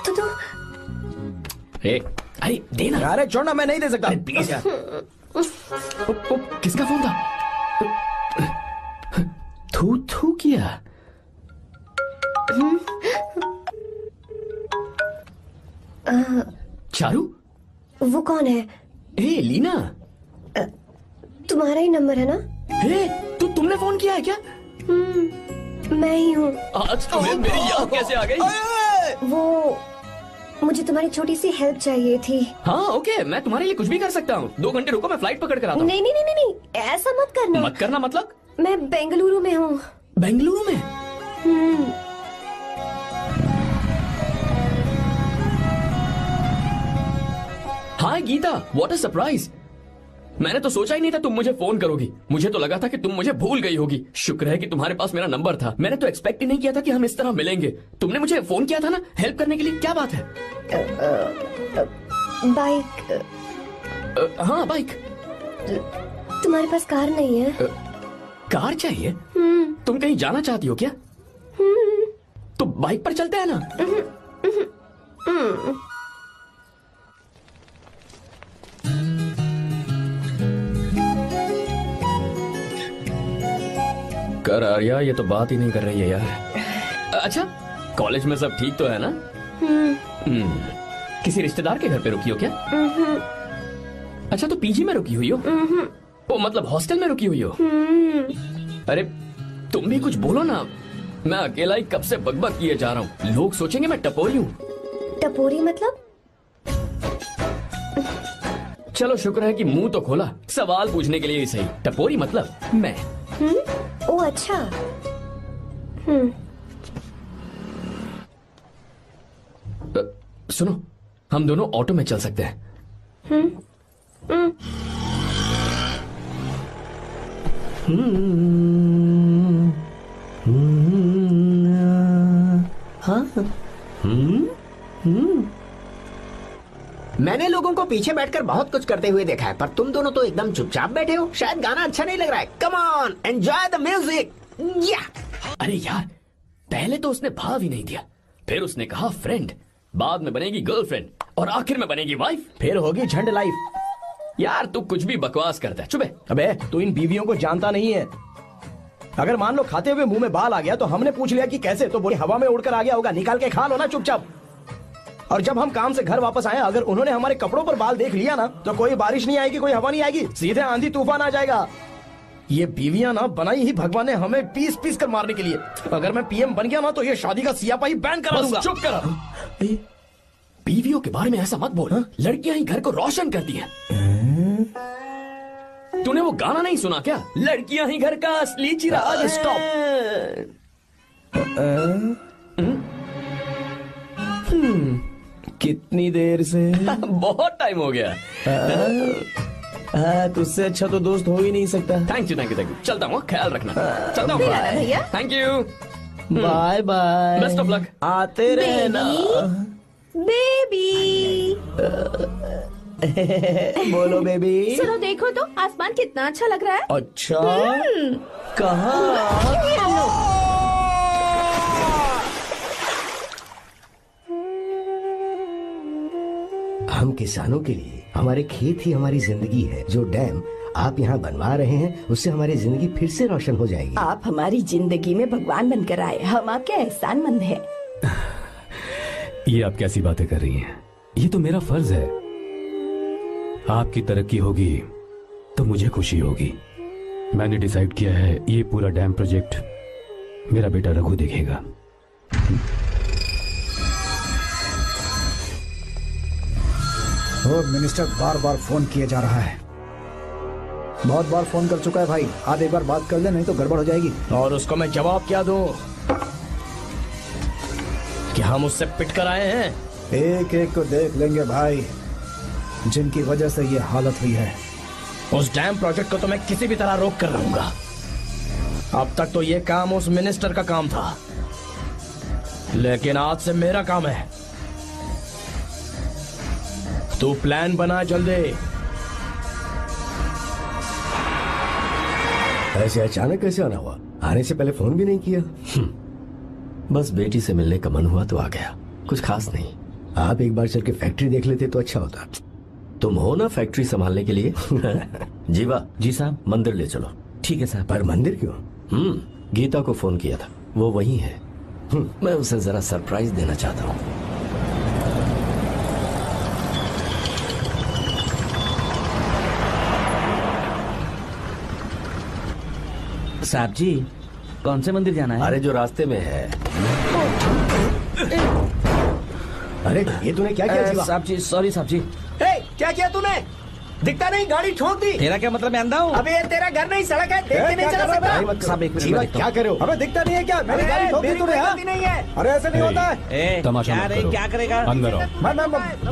तो अरे देना। अरे छोड़ना, मैं नहीं दे सकता। प्लीज यार। किसका फोन था? थू थू किया। चारू? वो कौन है? लीना। तुम्हारा ही नंबर है ना? तुमने फोन किया है क्या? मैं ही हूँ। आज तुम्हें मेरी याद कैसे आ गई? वो मुझे तुम्हारी छोटी सी हेल्प चाहिए थी। हाँ ओके, मैं तुम्हारे लिए कुछ भी कर सकता हूँ। 2 घंटे रुको, मैं फ्लाइट पकड़ कर आता हूँ। नहीं नहीं नहीं नहीं, ऐसा मत करना। मत करना मतलब? मैं बेंगलुरु में हूँ। बेंगलुरु में? हाय गीता, व्हाट अ सरप्राइज। मैंने तो सोचा ही नहीं था तुम मुझे फोन करोगी। मुझे तो लगा था कि तुम मुझे भूल गई होगी। शुक्र है कि तुम्हारे पास मेरा नंबर था। मैंने तो एक्सपेक्ट ही नहीं किया था कि हम इस तरह मिलेंगे। तुमने मुझे फोन किया था ना हेल्प करने के लिए, क्या बात है? बाइक। हाँ बाइक। तुम्हारे पास कार नहीं है? कार चाहिए? तुम कहीं जाना चाहती हो क्या? तो बाइक पर चलते हैं ना। कर आर्या, ये तो बात ही नहीं कर रही है यार। अच्छा कॉलेज में सब ठीक तो है ना? किसी रिश्तेदार के घर पे रुकी हो क्या? अच्छा तो पीजी में रुकी हुई हो? ओ मतलब हॉस्टल में रुकी हुई हो? अरे तुम भी कुछ बोलो ना। मैं अकेला ही कब से बकबक किए जा रहा हूँ। लोग सोचेंगे मैं टपोरी हूँ। टपोरी मतलब? चलो शुक्र है कि मुंह तो खोला, सवाल पूछने के लिए ही सही। टपोरी मतलब मैं। ओ अच्छा। सुनो, हम दोनों ऑटो में चल सकते हैं। मैंने लोगों को पीछे बैठकर बहुत कुछ करते हुए देखा है, पर तुम दोनों तो एकदम चुपचाप बैठे हो। शायद गाना अच्छा नहीं लग रहा है। Come on, enjoy the music. अरे यार, पहले तो उसने भाव ही नहीं दिया, फिर उसने कहा फ्रेंड, बाद में बनेगी गर्लफ्रेंड और आखिर में बनेगी वाइफ, फिर होगी झंड लाइफ। यार तू कुछ भी बकवास करता है। चुप है। अबे तू इन बीवियों को जानता नहीं है। अगर मान लो खाते हुए मुंह में बाल आ गया तो हमने पूछ लिया कि कैसे, तो बोले हवा में उड़कर आ गया होगा। निकाल के खा लो ना चुपचाप। और जब हम काम से घर वापस आए, अगर उन्होंने हमारे कपड़ों पर बाल देख लिया ना, तो कोई बारिश नहीं आएगी, कोई हवा नहीं आएगी, सीधे आंधी तूफान आ जाएगा। ये बीवियां ना बनाई ही भगवान ने हमें पीस पीस कर मारने के लिए। अगर मैं पीएम बन गया ना, तो ये शादी का सियापाही बैन करा दूंगा। चुप कर। बीवियों के बारे में ऐसा मत बोल। लड़कियां ही घर को रोशन करती हैं। तूने वो गाना नहीं सुना क्या? लड़कियां ही घर का असली चिराग। स्टॉप। कितनी देर से? बहुत टाइम हो गया। तुझसे अच्छा तो दोस्त हो ही नहीं सकता। Thank you thank you thank you. चलता हूँ, ख्याल रखना। चलता हूँ भैया। Thank you. Bye bye. Best of luck. आते रहना बेबी। बोलो बेबी। सुनो, देखो तो आसमान कितना अच्छा लग रहा है। अच्छा, कहाँ? हम किसानों के लिए हमारे खेत ही हमारी जिंदगी है। जो डैम आप यहाँ बनवा रहे हैं, उससे हमारी जिंदगी फिर से रोशन हो जाएगी। आप हमारी जिंदगी में भगवान बनकर आए, हम आपके एहसानमंद हैं। ये आप कैसी बातें कर रही हैं? ये तो मेरा फर्ज है। आपकी तरक्की होगी तो मुझे खुशी होगी। मैंने डिसाइड किया है, ये पूरा डैम प्रोजेक्ट मेरा बेटा रघु देखेगा। मिनिस्टर बार बार फोन किया जा रहा है। बहुत बार फोन कर चुका है भाई। आज एक बार बात कर ले, नहीं तो गड़बड़ हो जाएगी। और उसको मैं जवाब क्या दूं कि हम उससे पिट कर आए हैं? एक एक को देख लेंगे भाई, जिनकी वजह से ये हालत हुई है। उस डैम प्रोजेक्ट को तो मैं किसी भी तरह रोक कर रहूंगा। अब तक तो ये काम उस मिनिस्टर का काम था, लेकिन आज से मेरा काम है। तू प्लान बना जल्दी। ऐसे अचानक कैसे आना हुआ? आने से पहले फोन भी नहीं किया। बस बेटी से मिलने का मन हुआ तो आ गया, कुछ खास नहीं। आप एक बार चल के फैक्ट्री देख लेते तो अच्छा होता। तुम हो ना फैक्ट्री संभालने के लिए। जीवा। जी साहब। मंदिर ले चलो। ठीक है साहब। पर मंदिर क्यों? गीता को फोन किया था, वो वही है। मैं उसे जरा सरप्राइज देना चाहता हूँ। साहब जी, कौन से मंदिर जाना है? अरे जो रास्ते में है। अरे ये तूने क्या किया जीवा? साहब जी, सॉरी साहब जी। क्या किया तूने? दिखता नहीं, गाड़ी ठोक दी। तेरा क्या मतलब? मैं अंधा हूँ? अबे ये तेरा घर नहीं, सड़क है, देख के नहीं चला सकता। साहब एक जीवा मिनट। क्या करो? अबे दिखता नहीं है क्या? मेरी गाड़ी ठोक दी तूने। हाँ? नहीं है। अरे ऐसे नहीं होता है। तमाशा मत करो। क्या करेगा? अंदर आओ। मैं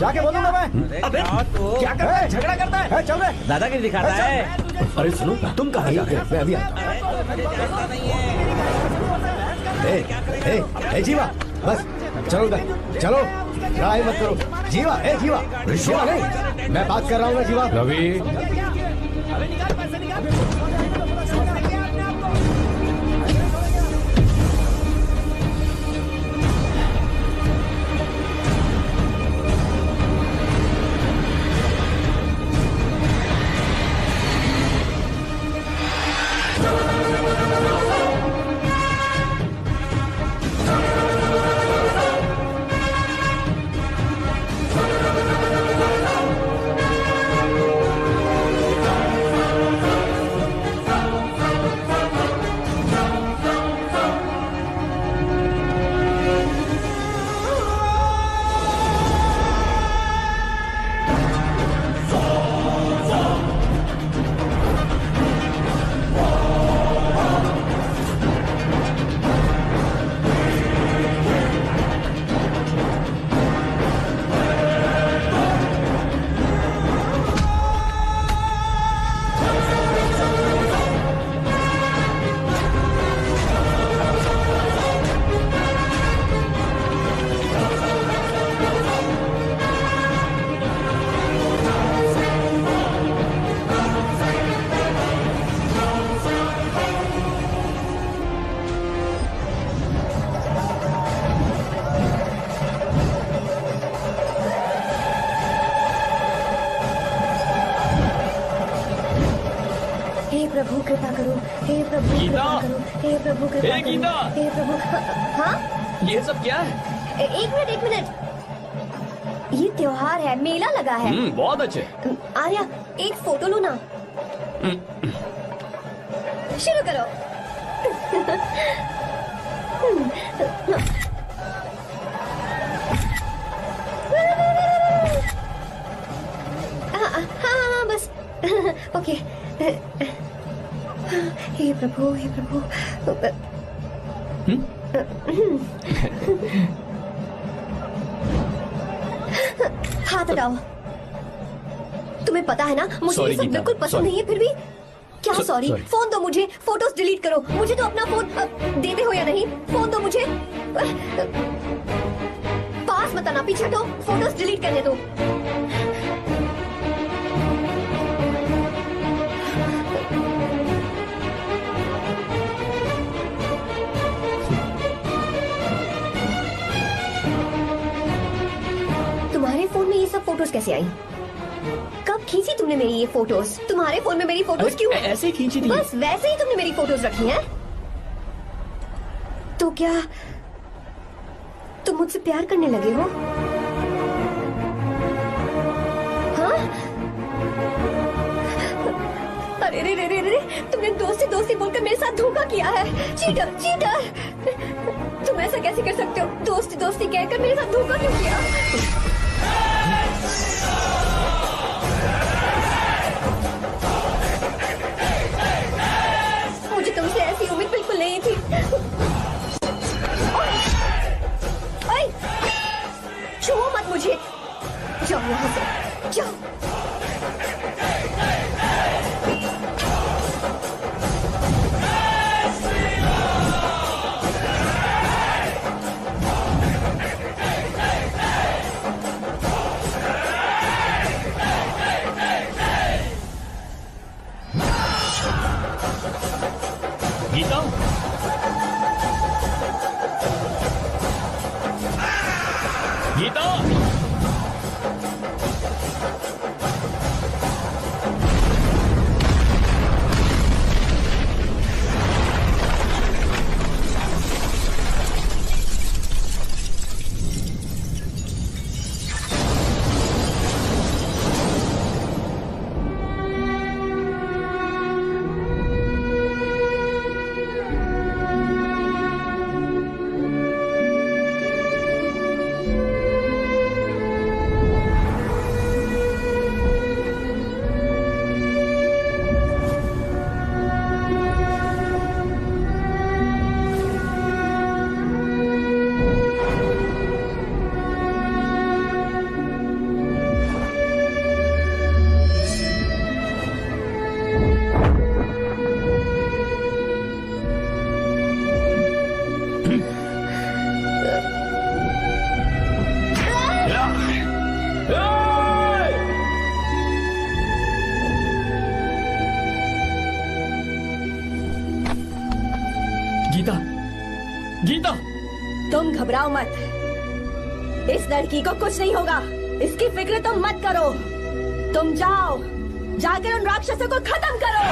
जाके बोलूंगा मैं। अबे क्या करता है? झगड़ा करता है? चल रहे दादागिरी दिखाता है। अरे सुनो, तुम कहाँ जा रहे हो? मैं अभी ए जीवा, बस चलो उधर चलो, लड़ाई मत करो। जीवा, जीवा, जीवा नहीं, मैं बात कर रहा हूँ ना जीवा। रवि, प्रभु कृपा करो, हे प्रभु गीता! कृपा करो, हे प्रभु कृपा हे करो, गीता! हे प्रभु। हाँ ये सब क्या है? एक मिनट ये त्योहार है, मेला लगा है। बहुत अच्छे। आर्या, एक फोटो लो ना। शुरू करो। हाँ बस। ओके। हे प्रभु, हे प्रभु। हाथ हटाओ। तुम्हें पता है ना, मुझे ये सब बिल्कुल पसंद नहीं है, फिर भी क्या सॉरी? फोन दो मुझे, फोटोज डिलीट करो। मुझे तो अपना फोन देते हो या नहीं? फोन दो मुझे। पास मत आना, पीछे हटो, फोटोज डिलीट करने दो। तुम्हारे फोन में ये सब फोटोज कैसे आई? कब खींची तुमने मेरी ये फोटोज? तुम्हारे फोन में मेरी फोटोज क्यों? ऐसे खींची थी। बस वैसे ही तुमने मेरी फोटोज रखी हैं? तो क्या तुम मुझसे प्यार करने लगे हो? हाँ? अरे रे रे रे रे, तुमने दोस्ती दोस्ती बोलकर मेरे साथ धोखा किया है। Cheater, cheater! तुम ऐसा कैसे कर सकते हो? दोस्ती दोस्ती कहकर मेरे साथ धोखा क्यों किया? मुझे तुमसे ऐसी उम्मीद बिल्कुल नहीं थी। ओए! छुओ मत मुझे। जाओ यहाँ से, जाओ। गीता, गीता, गीता, गीता! तुम घबराओ मत, इस लड़की को कुछ नहीं होगा। इसकी फिक्र तुम मत करो। तुम जाओ, जाकर उन राक्षसों को खत्म करो।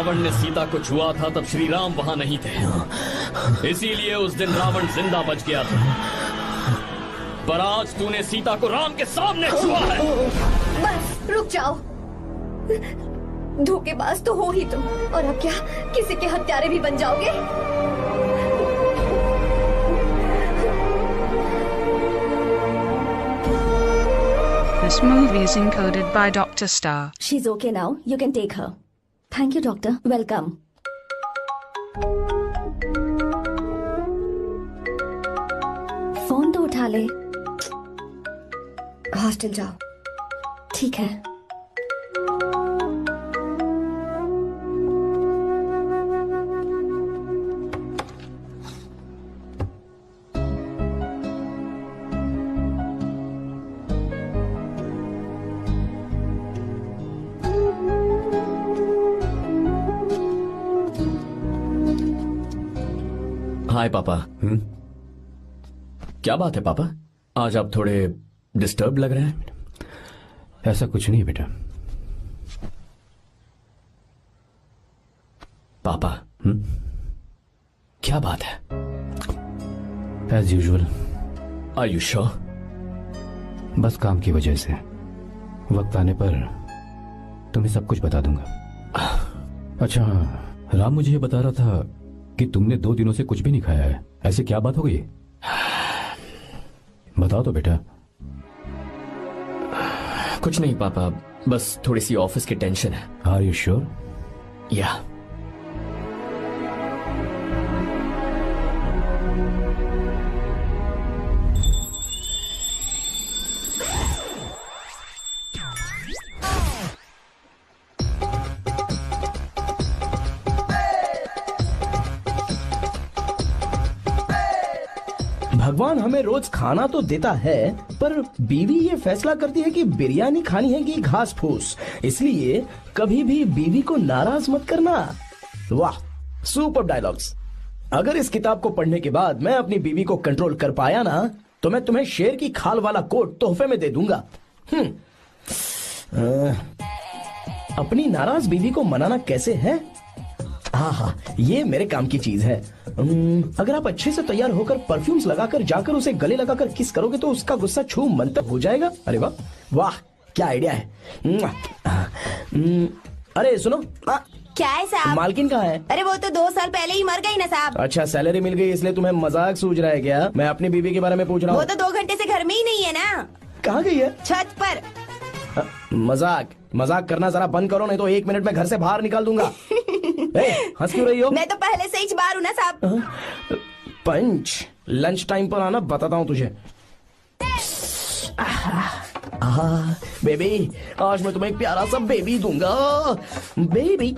रावण ने सीता को छुआ था तब श्री राम वहां नहीं थे, इसीलिए उस दिन रावण जिंदा बच गया था। पर आज तूने सीता को राम के सामने छुआ है। बस रुक जाओ, धोखेबाज तो हो ही तुम, और अब क्या किसी के हत्यारे भी बन जाओगे? This movie is encoded by Dr. Star. She's okay now. You can take her. Thank you, doctor. Welcome. Phone तो उठा ले। हॉस्टल जाओ। ठीक है। हाय पापा। क्या बात है पापा, आज आप थोड़े डिस्टर्ब लग रहे हैं। ऐसा कुछ नहीं बेटा। पापा क्या बात है? As usual. Are you sure? बस काम की वजह से वक्त आने पर तुम्हें सब कुछ बता दूंगा। अच्छा, राम मुझे ये बता रहा था कि तुमने 2 दिनों से कुछ भी नहीं खाया है। ऐसे क्या बात हो गई? बताओ तो बेटा। कुछ नहीं पापा, बस थोड़ी सी ऑफिस की टेंशन है। Are you sure? या। भगवान हमें रोज खाना तो देता है, पर बीवी ये फैसला करती है कि बिरयानी खानी है कि घास फूस। इसलिए कभी भी बीवी को नाराज मत करना। वाह, सुपर डायलॉग्स। अगर इस किताब को पढ़ने के बाद मैं अपनी बीवी को कंट्रोल कर पाया ना, तो मैं तुम्हें शेर की खाल वाला कोट तोहफे में दे दूंगा। अपनी नाराज बीवी को मनाना कैसे है? हाँ, ये मेरे काम की चीज है। अगर आप अच्छे से तैयार होकर परफ्यूम्स लगाकर जाकर उसे गले लगाकर किस करोगे तो उसका गुस्सा छू मंतक हो जाएगा। अरे वाह वाह, क्या आइडिया है। अरे सुनो, क्या है साहब? मालकिन कहाँ है? अरे वो तो 2 साल पहले ही मर गई ना साहब। अच्छा, सैलरी मिल गई इसलिए तुम्हें मजाक सूझ रहा है क्या? मैं अपनी बीवी के बारे में पूछ रहा हूँ। वो तो 2 घंटे से घर में ही नहीं है ना। कहाँ गई है? छत पर। मजाक करना जरा बंद करो, नहीं तो 1 मिनट में घर से बाहर निकाल दूंगा। हंस क्यों रही हो? मैं तो पहले से ही बाहर हूँ ना साहब। पंच, लंच टाइम पर आना, बताता हूँ तुझे। बेबी, आज मैं तुम्हें एक प्यारा सा बेबी दूंगा। बेबी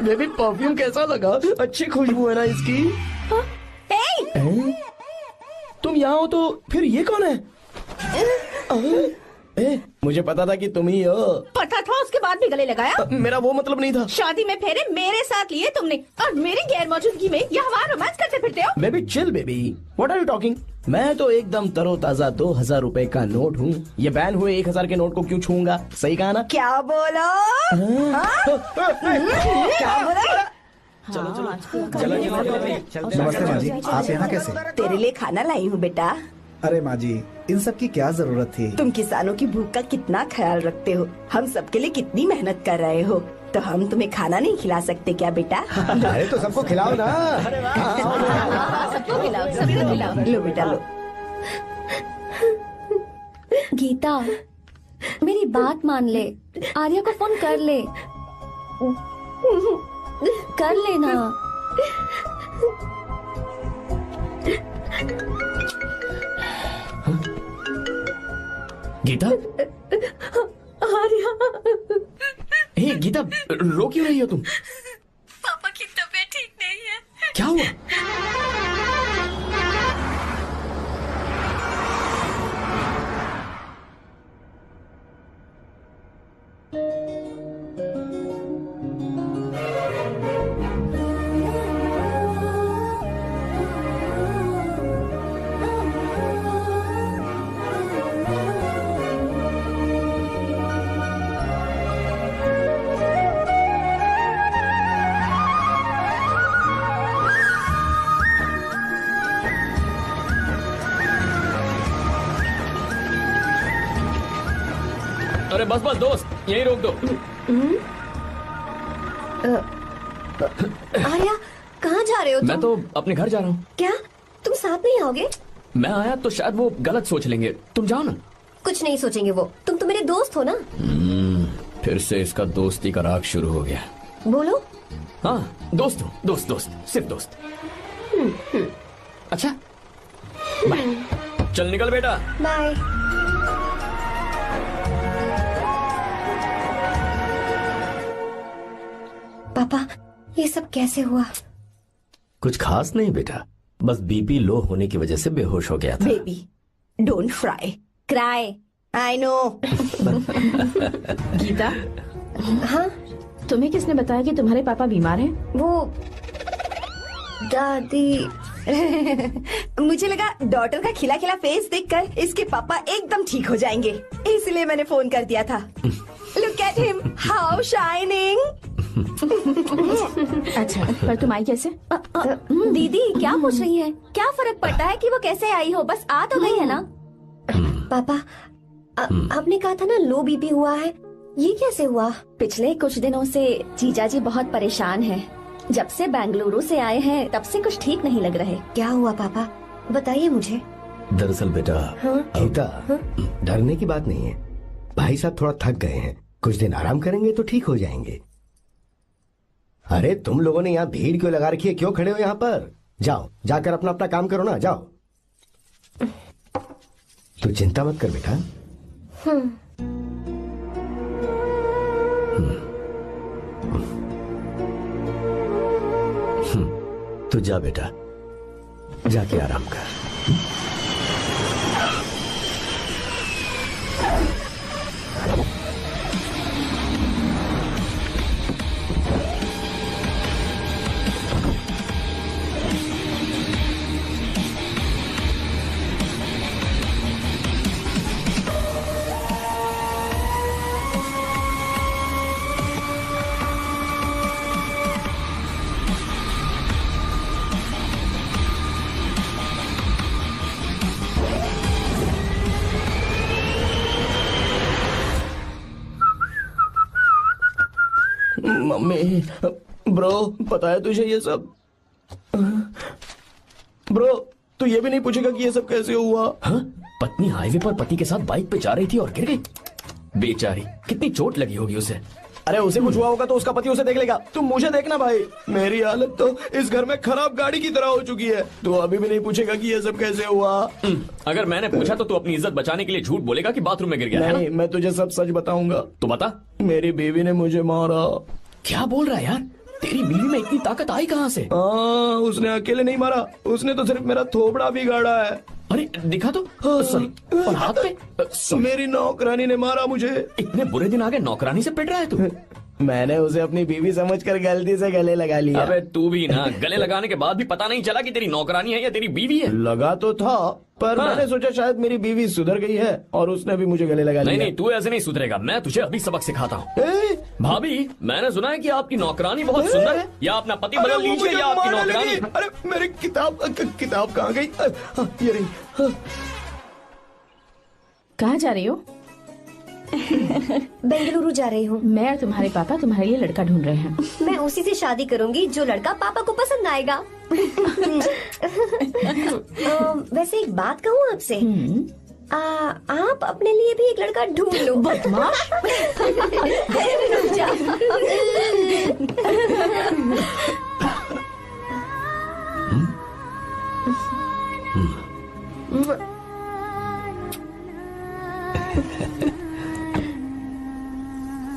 बेबी, परफ्यूम कैसा लगा? अच्छी खुशबू है ना इसकी? तुम यहाँ हो तो फिर ये कौन है? मुझे पता था कि तुम ही हो। पता था, उसके बाद भी गले लगाया? मेरा वो मतलब नहीं था। शादी में फेरे मेरे साथ लिए तुमने और मेरी गैर मौजूदगी में यहाँ रोमांस करते फिरते हो। Baby chill baby, what are you talking? मैं तो एकदम तरोताजा 2000 रुपए का नोट हूँ। ये बैन हुए 1000 के नोट को क्यों छूऊंगा? सही कहा ना? क्या बोलो? क्या बोलो? चलो नमस्ते माँ जी, आप यहाँ कैसे? तेरे लिए खाना लाई हूँ बेटा। अरे माँ जी, इन सब की क्या जरूरत थी? तुम किसानों की भूख का कितना ख्याल रखते हो, हम सबके लिए कितनी मेहनत कर रहे हो, तो हम तुम्हें खाना नहीं खिला सकते क्या बेटा? अरे तो सबको खिलाओ ना। सबको खिलाओ, सबको खिलाओ। लो बेटा लो। गीता, मेरी बात मान ले, आर्या को फोन कर ले। कर लेना। गीता, आर्या। हे गीता, रो क्यों रही हो तुम? पापा की तबीयत ठीक नहीं है। क्या हुआ? अरे बस बस दोस्त, यहीं रोक दो। आर्या, कहाँ जा रहे हो तुम? मैं तो अपने घर जा रहा हूँ। क्या तुम साथ नहीं आओगे? मैं आया तो शायद वो गलत सोच लेंगे, तुम जाओ ना। कुछ नहीं सोचेंगे वो, तुम तो मेरे दोस्त हो ना। फिर से इसका दोस्ती का राग शुरू हो गया। बोलो। हाँ दोस्त हूँ, दोस्त दोस्त, सिर्फ दोस्त। अच्छा बाय, चल निकल बेटा। बाय। पापा, ये सब कैसे हुआ? कुछ खास नहीं बेटा, बस बीपी लो होने की वजह से बेहोश हो गया था। Baby don't fry cry, I know. Geeta, हाँ तुम्हें किसने बताया कि तुम्हारे पापा बीमार हैं? वो दादी। मुझे लगा डॉटर का खिला खिला फेस देखकर इसके पापा एकदम ठीक हो जाएंगे, इसलिए मैंने फोन कर दिया था। Look at him, how shining. अच्छा, पर तुम आई कैसे? दीदी क्या पूछ रही है? क्या फर्क पड़ता है कि वो कैसे आई हो, बस आ तो गई है ना। पापा, आपने कहा था ना लो बीपी हुआ है, ये कैसे हुआ? पिछले कुछ दिनों से जीजा जी बहुत परेशान हैं। जब से बेंगलुरु से आए हैं तब से कुछ ठीक नहीं लग रहे। क्या हुआ पापा, बताइए मुझे। दरअसल बेटा, गीता, डरने की बात नहीं है। भाई साहब थोड़ा थक गए हैं, कुछ दिन आराम करेंगे तो ठीक हो जाएंगे। अरे तुम लोगों ने यहाँ भीड़ क्यों लगा रखी है, क्यों खड़े हो यहाँ पर? जाओ, जाकर अपना अपना काम करो ना, जाओ। तू चिंता मत कर बेटा। तू जा बेटा, जाके आराम कर। मम्मी, ब्रो, पता है तुझे ये सब? ब्रो, तू ये भी नहीं पूछेगा कि ये सब कैसे हुआ? हाँ? पत्नी हाईवे पर पति के साथ बाइक पे जा रही थी और गिर गई। बेचारी, कितनी चोट लगी होगी उसे। अरे उसे कुछ हुआ होगा तो उसका पति उसे देख लेगा, तुम मुझे देखना भाई। मेरी हालत तो इस घर में खराब गाड़ी की तरह हो चुकी है। तू अभी भी नहीं पूछेगा कि ये सब कैसे हुआ? अगर मैंने पूछा तो तू अपनी इज्जत बचाने के लिए झूठ बोलेगा कि बाथरूम में गिर गया। नहीं, मैं तुझे सब सच बताऊंगा। तो बता। मेरी बीवी ने मुझे मारा। क्या बोल रहा है यार? तेरी बीवी में इतनी ताकत आई कहाँ से? उसने अकेले नहीं मारा, उसने तो सिर्फ मेरा थोबड़ा बिगाड़ा है। अरे दिखा तो। सॉरी, और हाथ पे? मेरी नौकरानी ने मारा मुझे। इतने बुरे दिन आ गए, नौकरानी से पिट रहा है तू? मैंने उसे अपनी बीवी समझकर गलती से गले लगा लिया। अबे तू भी ना, गले लगाने के बाद भी पता नहीं चला कि तेरी नौकरानी है या तेरी बीवी है। लगा तो था, पर मैंने सोचा शायद मेरी बीवी सुधर गई है और उसने भी मुझे गले लगा लिया। नहीं, तू ऐसे नहीं सुधरेगा, मैं तुझे अभी सबक सिखाता हूँ। भाभी, मैंने सुना है कि आपकी नौकरानी बहुत सुंदर है, या अपना पति बदल लीजिए या आपकी नौकरानी। अरे मेरी किताब कहाँ गई? ये रही। कहाँ जा रही हो? बेंगलुरु जा रही हूँ। मैं और तुम्हारे पापा तुम्हारे लिए लड़का ढूंढ रहे हैं। मैं उसी से शादी करूंगी जो लड़का पापा को पसंद आएगा। वैसे एक बात कहूँ आपसे, आप अपने लिए भी एक लड़का ढूंढ लो। बदमाश।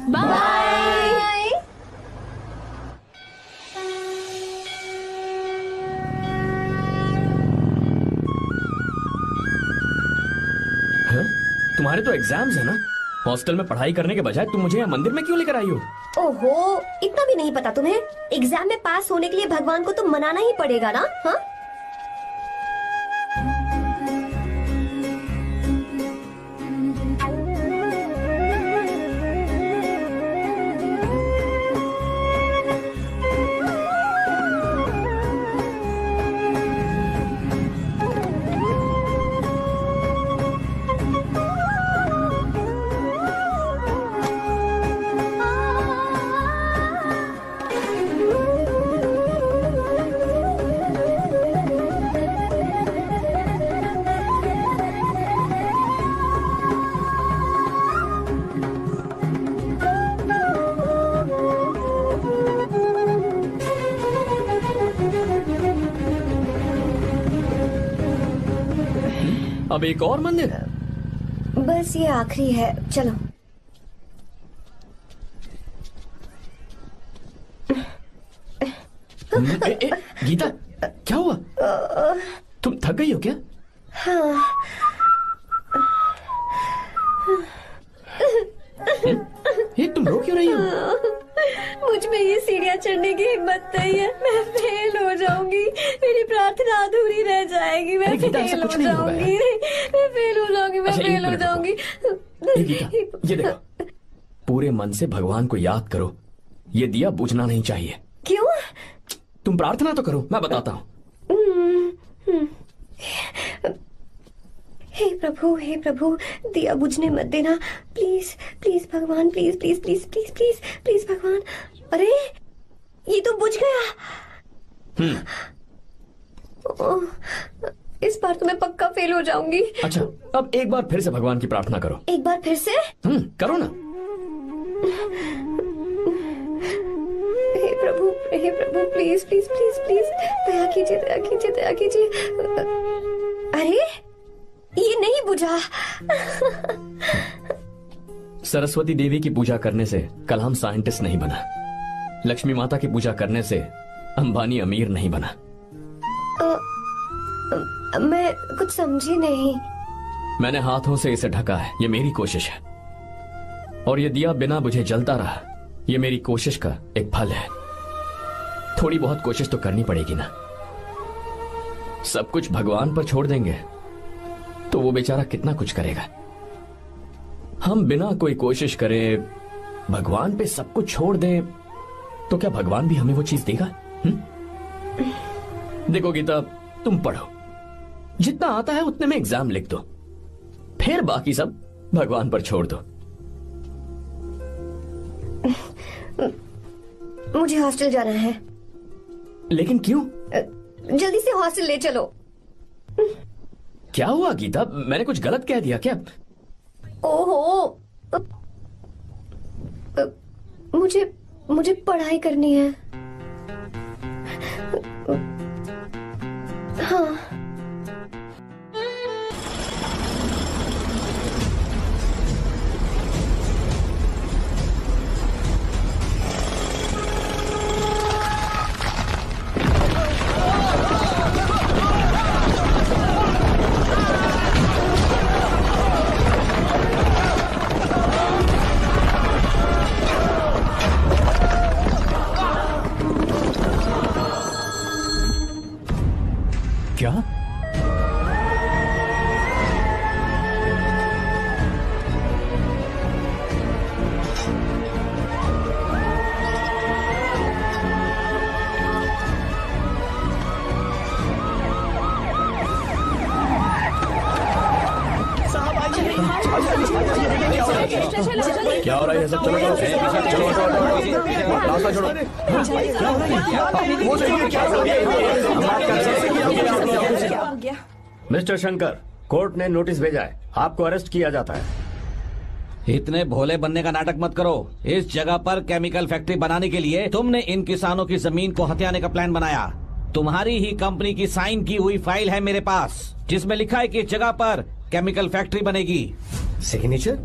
बाय। तुम्हारे तो एग्जाम्स है ना? हॉस्टल में पढ़ाई करने के बजाय तुम मुझे यहाँ मंदिर में क्यों लेकर आई हो? ओहो, इतना भी नहीं पता तुम्हें? एग्जाम में पास होने के लिए भगवान को तो मनाना ही पड़ेगा ना? हाँ? अब एक और मंदिर? बस ये आखिरी है, चलो। गीता, क्या हुआ? तुम थक गई हो क्या? हाँ। ये तुम रो क्यों रही हो? मुझ में ये सीढ़ियाँ चढ़ने की हिम्मत नहीं है। मैं फेल हो जाऊंगी, मेरी प्रार्थना अधूरी रह जाएगी। मैं फेल हो जाऊंगी, मैं फेल हो जाऊंगी, मैं फेल हो जाऊंगी। गीता, ये देखो, पूरे मन से भगवान को याद करो। ये दिया बुझना नहीं चाहिए। क्यों? तुम प्रार्थना तो करो, मैं बताता हूँ। हे प्रभु, दिया बुझने मत देना, प्लीज प्लीज भगवान, please please please please please please भगवान। अरे ये तो बुझ गया। इस बार तो मैं पक्का फेल हो जाऊंगी। अच्छा, अब एक बार फिर से भगवान की प्रार्थना करो। एक बार फिर से? करो ना। हे प्रभु प्लीज प्लीज प्लीज प्लीज दया कीजिए, दया कीजिए, दया कीजिए। अरे ये नहीं बुझा। सरस्वती देवी की पूजा करने से कलाम साइंटिस्ट नहीं बना। लक्ष्मी माता की पूजा करने से अंबानी अमीर नहीं बना। मैं कुछ समझी नहीं। मैंने हाथों से इसे ढका है, ये मेरी कोशिश है। और ये दिया बिना बुझे जलता रहा, ये मेरी कोशिश का एक फल है। थोड़ी बहुत कोशिश तो करनी पड़ेगी ना। सब कुछ भगवान पर छोड़ देंगे तो वो बेचारा कितना कुछ करेगा। हम बिना कोई कोशिश करे भगवान पे सब कुछ छोड़ दें तो क्या भगवान भी हमें वो चीज देगा? देखो गीता, तुम पढ़ो, जितना आता है उतने में एग्जाम लिख दो, फिर बाकी सब भगवान पर छोड़ दो। मुझे हॉस्टल जाना है। लेकिन क्यों? जल्दी से हॉस्टल ले चलो। क्या हुआ गीता, मैंने कुछ गलत कह दिया क्या? ओहो, मुझे पढ़ाई करनी है। हाँ। क्या? क्या हो रहा है? सब चलो रास्ता छोड़ो। मिस्टर शंकर, कोर्ट ने नोटिस भेजा है, आपको अरेस्ट किया जाता है। इतने भोले बनने का नाटक मत करो। इस जगह पर केमिकल फैक्ट्री बनाने के लिए तुमने इन किसानों की जमीन को हथियाने का प्लान बनाया। तुम्हारी ही कंपनी की साइन की हुई फाइल है मेरे पास, जिसमें लिखा है कि इस जगह पर केमिकल फैक्ट्री बनेगी। सिग्नेचर?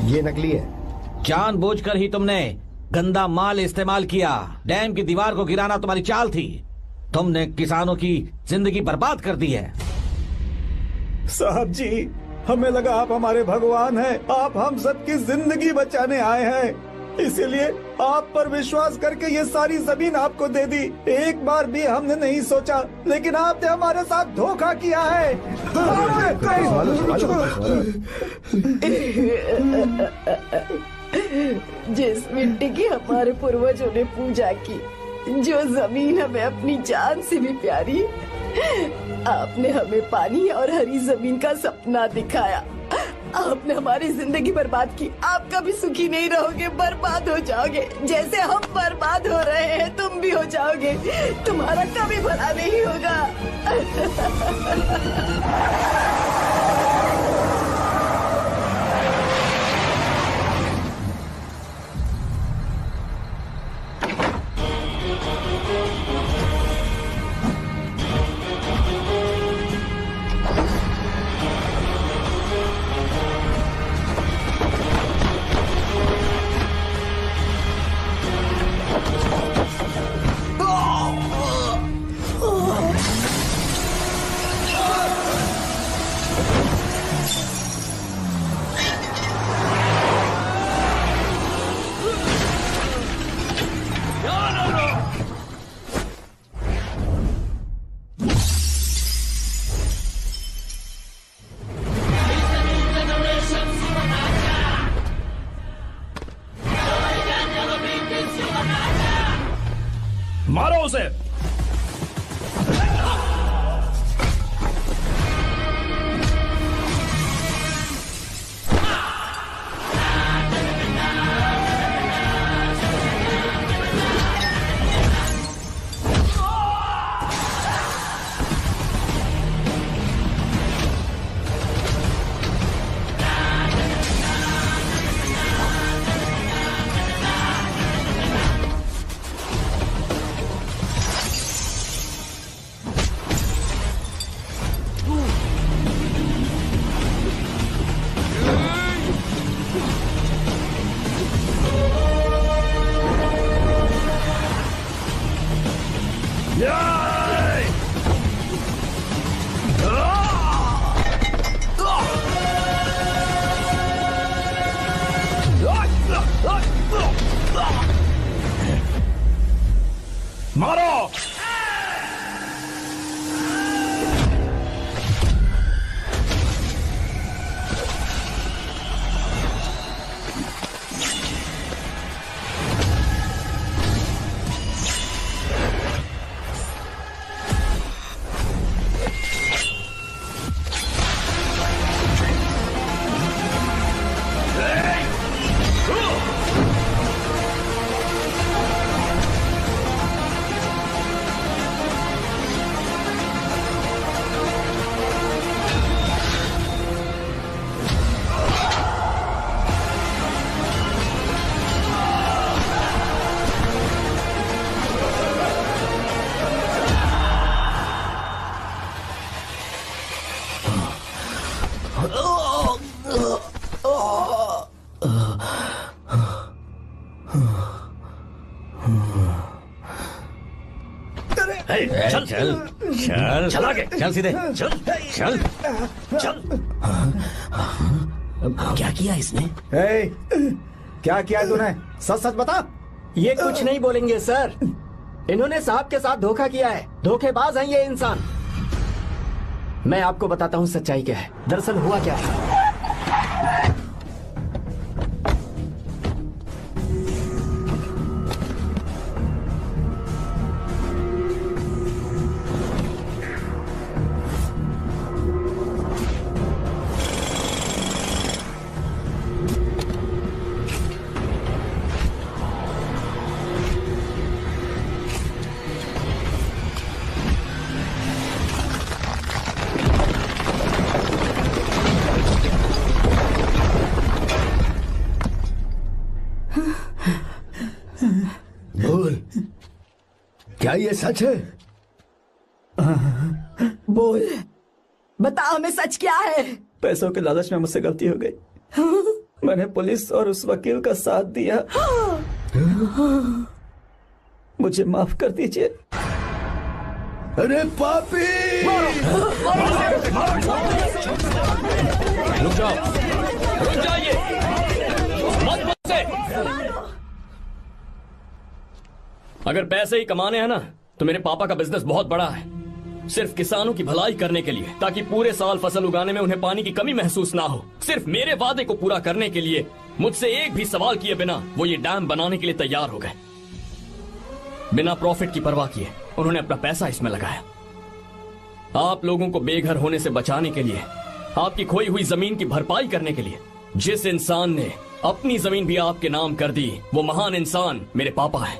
ये नकली है। जानबूझकर ही तुमने गंदा माल इस्तेमाल किया। डैम की दीवार को गिराना तुम्हारी चाल थी। तुमने किसानों की जिंदगी बर्बाद कर दी है। साहब जी, हमें लगा आप हमारे भगवान हैं, आप हम सबकी जिंदगी बचाने आए हैं, इसीलिए आप पर विश्वास करके ये सारी जमीन आपको दे दी। एक बार भी हमने नहीं सोचा, लेकिन आपने हमारे साथ धोखा किया है। जिस मिट्टी की हमारे पूर्वजों ने पूजा की, जो जमीन हमें अपनी जान से भी प्यारी, आपने हमें पानी और हरी जमीन का सपना दिखाया। आपने हमारी जिंदगी बर्बाद की। आप कभी सुखी नहीं रहोगे, बर्बाद हो जाओगे। जैसे हम बर्बाद हो रहे हैं तुम भी हो जाओगे। तुम्हारा कभी भला नहीं होगा। उसे। मारो। चल चल चल चल आगे चल सीधे चल चल चल। क्या किया इसने? क्या किया तूने? सच सच बता। ये कुछ नहीं बोलेंगे सर। इन्होंने साहब के साथ धोखा किया है। धोखेबाज हैं ये इंसान। मैं आपको बताता हूँ सच्चाई क्या है। दरअसल हुआ क्या है। बोल, क्या ये सच है? बोल, बता हमें सच क्या है। पैसों के लालच में मुझसे गलती हो गई। मैंने पुलिस और उस वकील का साथ दिया। मुझे माफ कर दीजिए। अरे पापी! रुक जाओ, रुक जाइए, मत मुझसे। अगर पैसे ही कमाने हैं ना तो मेरे पापा का बिजनेस बहुत बड़ा है। सिर्फ किसानों की भलाई करने के लिए, ताकि पूरे साल फसल उगाने में उन्हें पानी की कमी महसूस ना हो। सिर्फ मेरे वादे को पूरा करने के लिए मुझसे एक भी सवाल किए बिना वो ये डैम बनाने के लिए तैयार हो गए। बिना प्रॉफिट की परवाह किए उन्होंने अपना पैसा इसमें लगाया। आप लोगों को बेघर होने से बचाने के लिए, आपकी खोई हुई जमीन की भरपाई करने के लिए। जिस इंसान ने अपनी जमीन भी आपके नाम कर दी, वो महान इंसान मेरे पापा है।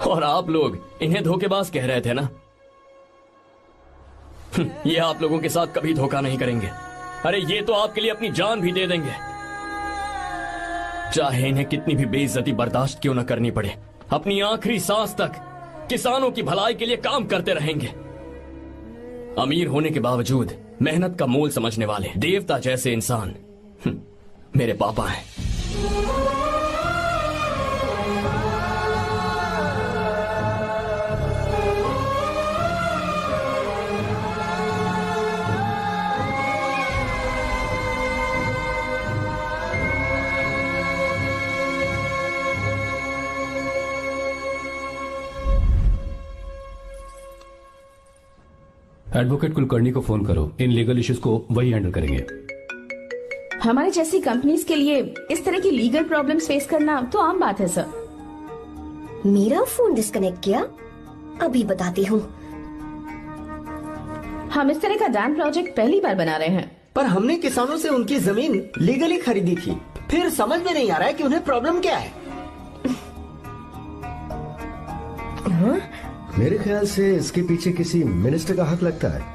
और आप लोग इन्हें धोखेबाज कह रहे थे ना। ये आप लोगों के साथ कभी धोखा नहीं करेंगे। अरे ये तो आपके लिए अपनी जान भी दे देंगे, चाहे इन्हें कितनी भी बेइज्जती बर्दाश्त क्यों न करनी पड़े। अपनी आखिरी सांस तक किसानों की भलाई के लिए काम करते रहेंगे। अमीर होने के बावजूद मेहनत का मोल समझने वाले देवता जैसे इंसान मेरे पापा हैं। एडवोकेट कुलकर्णी को फोन करो। इन लीगल इश्यूज को वही हैंडल करेंगे। हमारे जैसी कंपनीज के लिए इस तरह की लीगल प्रॉब्लम्स फेस करना तो आम बात है सर। मेरा फोन डिस्कनेक्ट किया? अभी बताती हूँ। हम इस तरह का डैम प्रोजेक्ट पहली बार बना रहे हैं। पर हमने किसानों से उनकी जमीन लीगली खरीदी थी। फिर समझ में नहीं आ रहा है कि उन्हें प्रॉब्लम क्या है। मेरे ख्याल से इसके पीछे किसी मिनिस्टर का हक लगता है।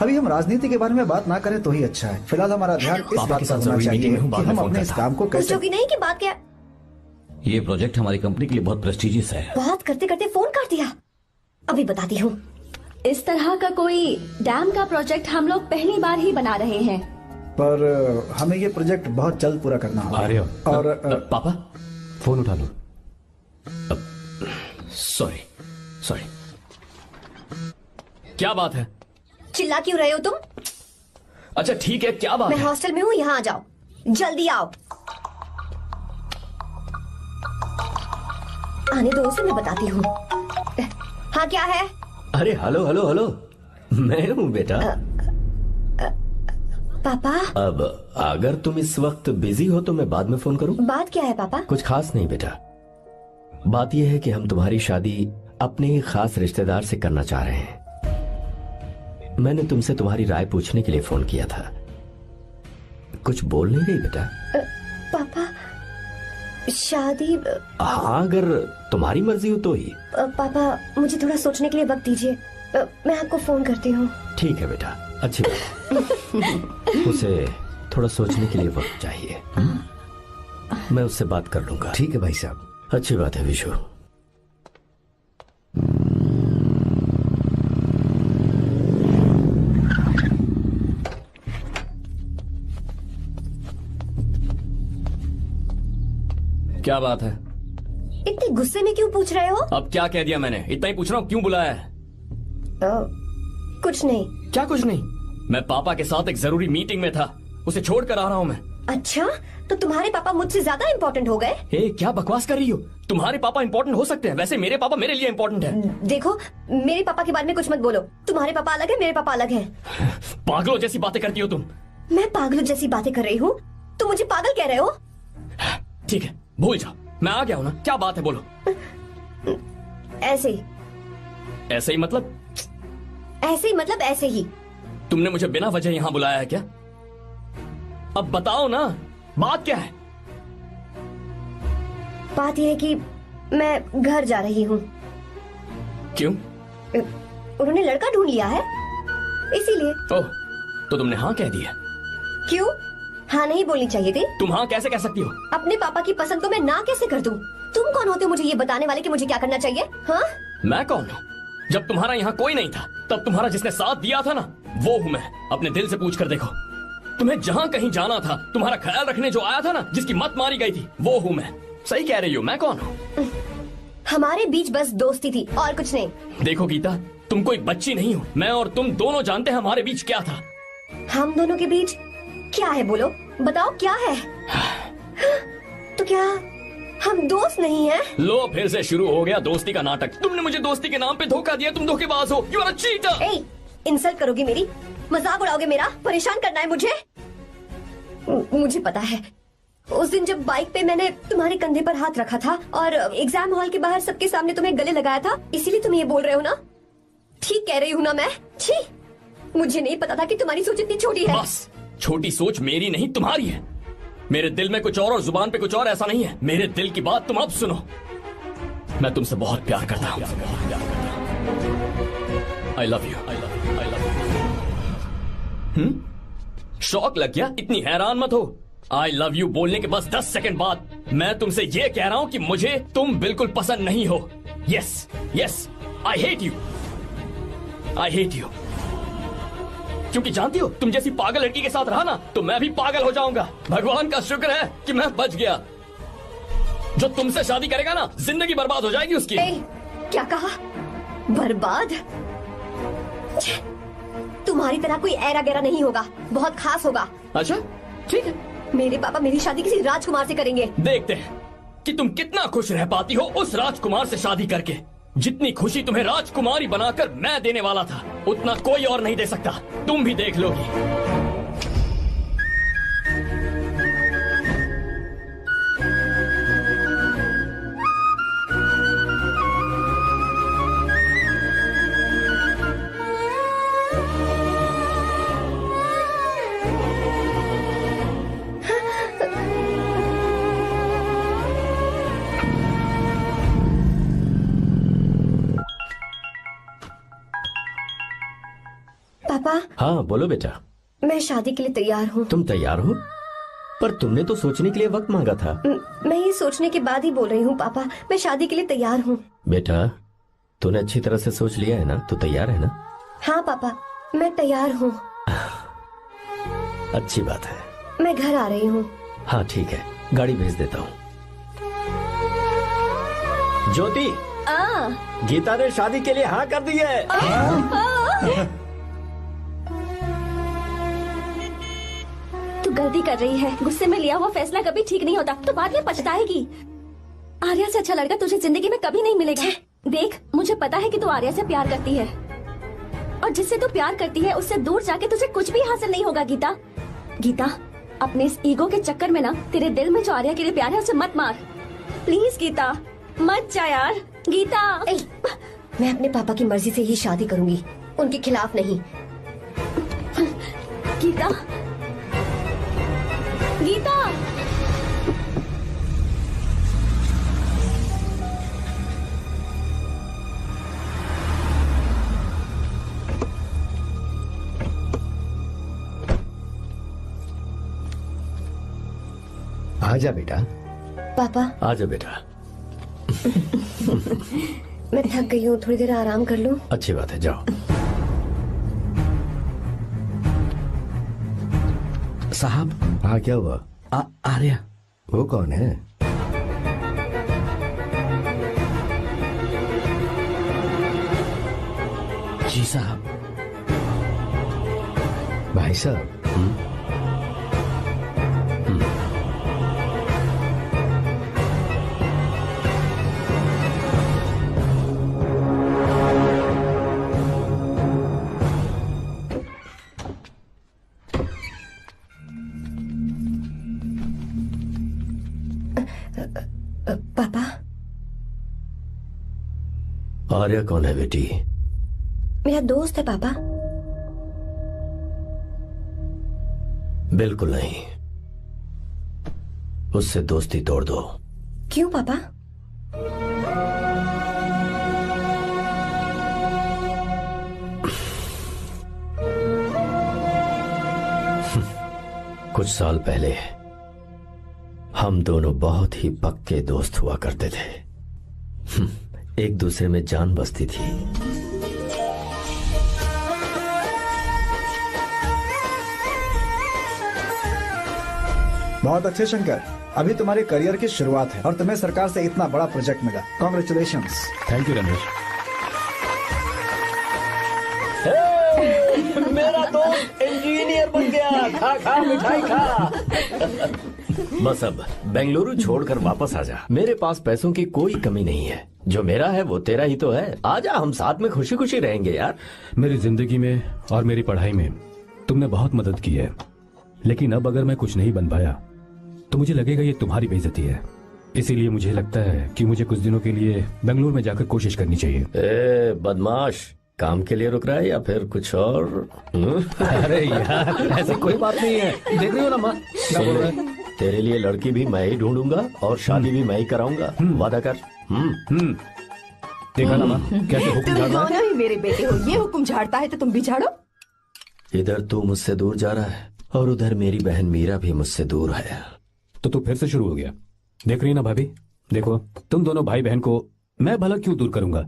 अभी हम राजनीति के बारे में बात ना करें तो ही अच्छा है। फिलहाल हमारा ध्यान इस बात पर होना चाहिए कि हम अपने इस काम को कैसे। पूछोगी नहीं कि बात क्या? ये प्रोजेक्ट हमारी कंपनी के लिए बहुत प्रेस्टिजियस है। बात करते करते फोन काट दिया। अभी बताती हूँ। इस तरह का कोई डैम का प्रोजेक्ट हम लोग पहली बार ही बना रहे हैं। पर हमें ये प्रोजेक्ट बहुत जल्द पूरा करना होगा। आर्य, और पापा फोन उठा लो। Sorry sorry. क्या बात है? चिल्ला क्यों रहे हो तुम? अच्छा ठीक है, क्या बात मैं है? हॉस्टल में हूँ, यहाँ आ जाओ, जल्दी आओ। आने दो उसे, मैं बताती हूँ। हाँ क्या है? अरे हेलो हेलो हेलो, मैं हूँ बेटा। पापा। अब अगर तुम इस वक्त बिजी हो तो मैं बाद में फोन करूँ? बात क्या है पापा? कुछ खास नहीं बेटा, बात यह है कि हम तुम्हारी शादी अपने ही खास रिश्तेदार से करना चाह रहे हैं। मैंने तुमसे तुम्हारी राय पूछने के लिए फोन किया था। कुछ बोल नहीं रही बेटा? पापा शादी। हाँ अगर तुम्हारी मर्जी हो तो ही। पापा मुझे थोड़ा सोचने के लिए वक्त दीजिए, मैं आपको फोन करती हूँ। ठीक है बेटा, अच्छी बात। उसे थोड़ा सोचने के लिए वक्त चाहिए। मैं उससे बात कर लूंगा। ठीक है भाई साहब। अच्छी बात है विशु। क्या बात है? इतने गुस्से में क्यों पूछ रहे हो? अब क्या कह दिया मैंने? इतना ही पूछ रहा हूँ, क्यों बुलाया है? कुछ नहीं। क्या कुछ नहीं? मैं पापा के साथ एक जरूरी मीटिंग में था, उसे छोड़ कर आ रहा हूँ मैं। अच्छा, तो तुम्हारे पापा मुझसे ज्यादा इम्पोर्टेंट हो गए? क्या बकवास कर रही हो? तुम्हारे पापा इम्पोर्टेंट हो सकते हैं, वैसे मेरे पापा मेरे लिए इम्पोर्टेंट है। देखो मेरे पापा के बारे में कुछ मत बोलो। तुम्हारे पापा अलग है, मेरे पापा अलग है। पागलों जैसी बातें करती हो तुम। मैं पागलों जैसी बातें कर रही हूँ? तुम मुझे पागल कह रहे हो? ठीक है, भूल जाओ, मैं आ गया हूँ ना। क्या बात है, बोलो। ऐसे ही। ऐसे ही मतलब? ऐसे ही मतलब ऐसे ही। तुमने मुझे बिना वजह यहाँ बुलाया है क्या? अब बताओ ना, बात क्या है? बात यह है कि मैं घर जा रही हूँ। क्यों? उन्होंने लड़का ढूंढ लिया है, इसीलिए। ओह, तो तुमने हाँ कह दिया? क्यों? हाँ नहीं बोलनी चाहिए थी? तुम हाँ कैसे कह सकती हो? अपने पापा की पसंद को मैं ना कैसे कर दूं? तुम कौन होते हो मुझे ये बताने वाले कि मुझे क्या करना चाहिए? हाँ? मैं कौन हूँ? जब तुम्हारा यहाँ कोई नहीं था, तब तुम्हारा जिसने साथ दिया था ना, वो हूँ मैं। अपने दिल से पूछ कर देखो। तुम्हें जहाँ कहीं जाना था, तुम्हारा ख्याल रखने जो आया था ना, जिसकी मत मारी गई थी, वो हूँ मैं। सही कह रही हो, मैं कौन हूँ? हमारे बीच बस दोस्ती थी और कुछ नहीं। देखो गीता, तुम कोई बच्ची नहीं हो। मैं और तुम दोनों जानते हैं हमारे बीच क्या था। हम दोनों के बीच क्या है? बोलो, बताओ क्या है? तो क्या हम दोस्त नहीं हैं? लो, फिर से शुरू हो गया दोस्ती का नाटक। तुमने मुझे दोस्ती के नाम पे धोखा दिया। तुम धोखेबाज हो। You are a cheater. ए, इंसल्ट करोगे मेरी? मजाक उड़ाओगे मेरा? परेशान करना है मुझे? मुझे पता है, उस दिन जब बाइक पे मैंने तुम्हारे कंधे पर हाथ रखा था और एग्जाम हॉल के बाहर सबके सामने तुम्हें गले लगाया था, इसीलिए तुम ये बोल रहे हो ना? ठीक कह रही हूँ ना मैं? छी, मुझे नहीं पता था कि तुम्हारी सोच इतनी छोटी है। बस, छोटी सोच मेरी नहीं तुम्हारी है। मेरे दिल में कुछ और जुबान पे कुछ और, ऐसा नहीं है। मेरे दिल की बात तुम अब सुनो। मैं तुमसे बहुत प्यार करता हूँ। I love you. शौक लग गया? इतनी हैरान मत हो। आई लव यू बोलने के बस 10 सेकंड बाद मैं तुमसे ये कह रहा हूँ कि मुझे तुम बिल्कुल पसंद नहीं हो। Yes yes, I hate you. I hate you. क्योंकि जानती हो, तुम जैसी पागल लड़की के साथ रहा ना, तो मैं भी पागल हो जाऊंगा। भगवान का शुक्र है कि मैं बच गया। जो तुमसे शादी करेगा ना, जिंदगी बर्बाद हो जाएगी उसकी। क्या कहा? बर्बाद? तुम्हारी तरह कोई ऐरा गैरा नहीं होगा, बहुत खास होगा। अच्छा ठीक है, मेरे पापा मेरी शादी किसी राजकुमार से करेंगे। देखते हैं कि तुम कितना खुश रह पाती हो उस राजकुमार से शादी करके। जितनी खुशी तुम्हें राजकुमारी बनाकर मैं देने वाला था, उतना कोई और नहीं दे सकता। तुम भी देख लोगी। पापा। हाँ बोलो बेटा। मैं शादी के लिए तैयार हूँ। तुम तैयार हो? पर तुमने तो सोचने के लिए वक्त मांगा था। मैं ये सोचने के बाद ही बोल रही हूँ पापा, मैं शादी के लिए तैयार हूँ। बेटा तूने अच्छी तरह से सोच लिया है ना? तू तैयार है ना? हाँ पापा, मैं तैयार हूँ। अच्छी बात है। मैं घर आ रही हूँ। हाँ ठीक है, गाड़ी भेज देता हूँ। ज्योति, गीता ने शादी के लिए हाँ कर दी है। तू गलती कर रही है। गुस्से में लिया हुआ फैसला कभी ठीक नहीं होता, तो बाद में पछताएगी। आर्या से अच्छा लड़का तुझे जिंदगी में कभी नहीं मिलेगा। देख, मुझे पता है कि तू आर्या से प्यार करती है, और जिससे तू प्यार करती है उससे दूर जाके तुझे कुछ भी हासिल नहीं होगा। गीता, गीता, अपने इस ईगो के चक्कर में ना तेरे दिल में जो आर्या के लिए प्यार है उसे मत मार। प्लीज गीता, मत जा यार। गीता, मैं अपने पापा की मर्जी से ही शादी करूंगी, उनके खिलाफ नहीं। गीता, गीता। आजा बेटा। पापा। आजा बेटा। मैं थक गई हूँ, थोड़ी देर आराम कर लूँ। अच्छी बात है, जाओ। साहब। हाँ क्या हुआ? आर्या। वो कौन है? जी साहब। भाई साहब। पापा। आर्या कौन है बेटी? मेरा दोस्त है पापा। बिल्कुल नहीं, उससे दोस्ती तोड़ दो। क्यों पापा? कुछ साल पहले हम दोनों बहुत ही पक्के दोस्त हुआ करते थे। एक दूसरे में जान बसती थी। बहुत अच्छे शंकर, अभी तुम्हारे करियर की शुरुआत है और तुम्हें सरकार से इतना बड़ा प्रोजेक्ट मिला। कॉन्ग्रेचुलेशंस। Thank you Ramesh. मेरा दोस्त इंजीनियर बन गया। खा खा मिठाई खा। बस अब बेंगलुरु छोड़कर वापस आ जा। मेरे पास पैसों की कोई कमी नहीं है। जो मेरा है वो तेरा ही तो है। आजा, हम साथ में खुशी खुशी रहेंगे यार। मेरी जिंदगी में और मेरी पढ़ाई में तुमने बहुत मदद की है, लेकिन अब अगर मैं कुछ नहीं बन पाया तो मुझे लगेगा ये तुम्हारी बेइज्जती है। इसीलिए मुझे लगता है कि मुझे कुछ दिनों के लिए बेंगलुरु में जाकर कोशिश करनी चाहिए। ए बदमाश, काम के लिए रुक रहा है या फिर कुछ और? अरे यार, ऐसी कोई बात नहीं है। देख रही हो ना माँ, क्या बोल रहा है? तेरे लिए लड़की भी मैं ही ढूंढूंगा और शादी भी मैं ही कराऊंगा। वादा कर। देखा ना माँ, कैसे हुक्म तुम झाड़ रहा है? दोनों ही मेरे बेटे हो। ये हुक्म झाड़ता है तो तुम भी झाड़ो। इधर तू मुझसे दूर जा रहा है और उधर मेरी बहन मीरा भी मुझसे दूर है। तो तू फिर से शुरू हो गया। देख रही ना भाभी, देखो तुम दोनों भाई बहन को मैं भला क्यों दूर करूंगा।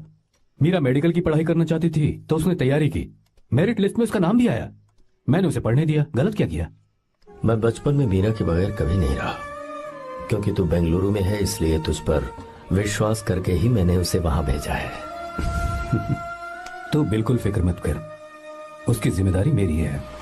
मीरा मेडिकल की पढ़ाई करना चाहती थी तो उसने तैयारी की, मेरिट लिस्ट में उसका नाम भी आया, मैंने उसे पढ़ने दिया। गलत क्या किया? मैं बचपन में मीरा के बगैर कभी नहीं रहा, क्योंकि तू बेंगलुरु में है इसलिए तुझ पर विश्वास करके ही मैंने उसे वहां भेजा है। तू बिल्कुल फिक्र मत कर, उसकी जिम्मेदारी मेरी है।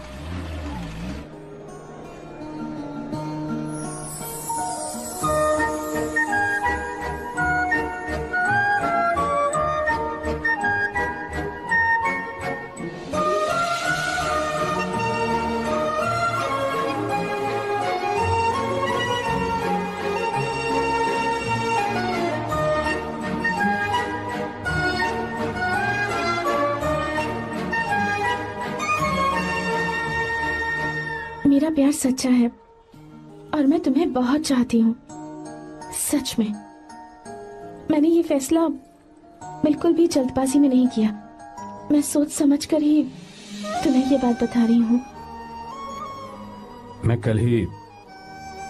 मेरा प्यार सच्चा है और मैं तुम्हें बहुत चाहती हूँ, सच में। मैंने ये फैसला बिल्कुल भी जल्दबाजी में नहीं किया। मैं सोच समझ कर ही तुम्हें ये बात बता रही हूँ। मैं कल ही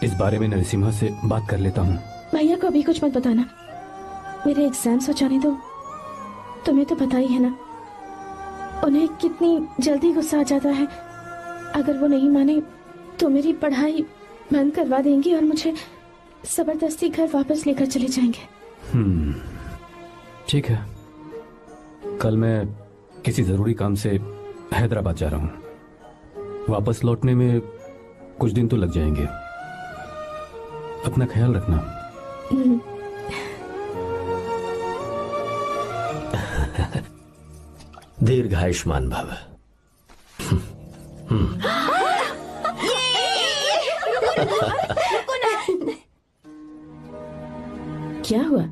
इस बारे में नरसिम्हा से बात कर लेता हूँ। भैया को अभी कुछ मत बताना, मेरे एग्जाम्स हो जाने दो। तुम्हें तो पता ही है ना उन्हें कितनी जल्दी गुस्सा आ जाता है। अगर वो नहीं माने तो मेरी पढ़ाई बंद करवा देंगे और मुझे जबरदस्ती घर वापस लेकर चले जाएंगे। ठीक है, कल मैं किसी जरूरी काम से हैदराबाद जा रहा हूँ। वापस लौटने में कुछ दिन तो लग जाएंगे। अपना ख्याल रखना। दीर्घायुष्मान भव। क्या हुआ,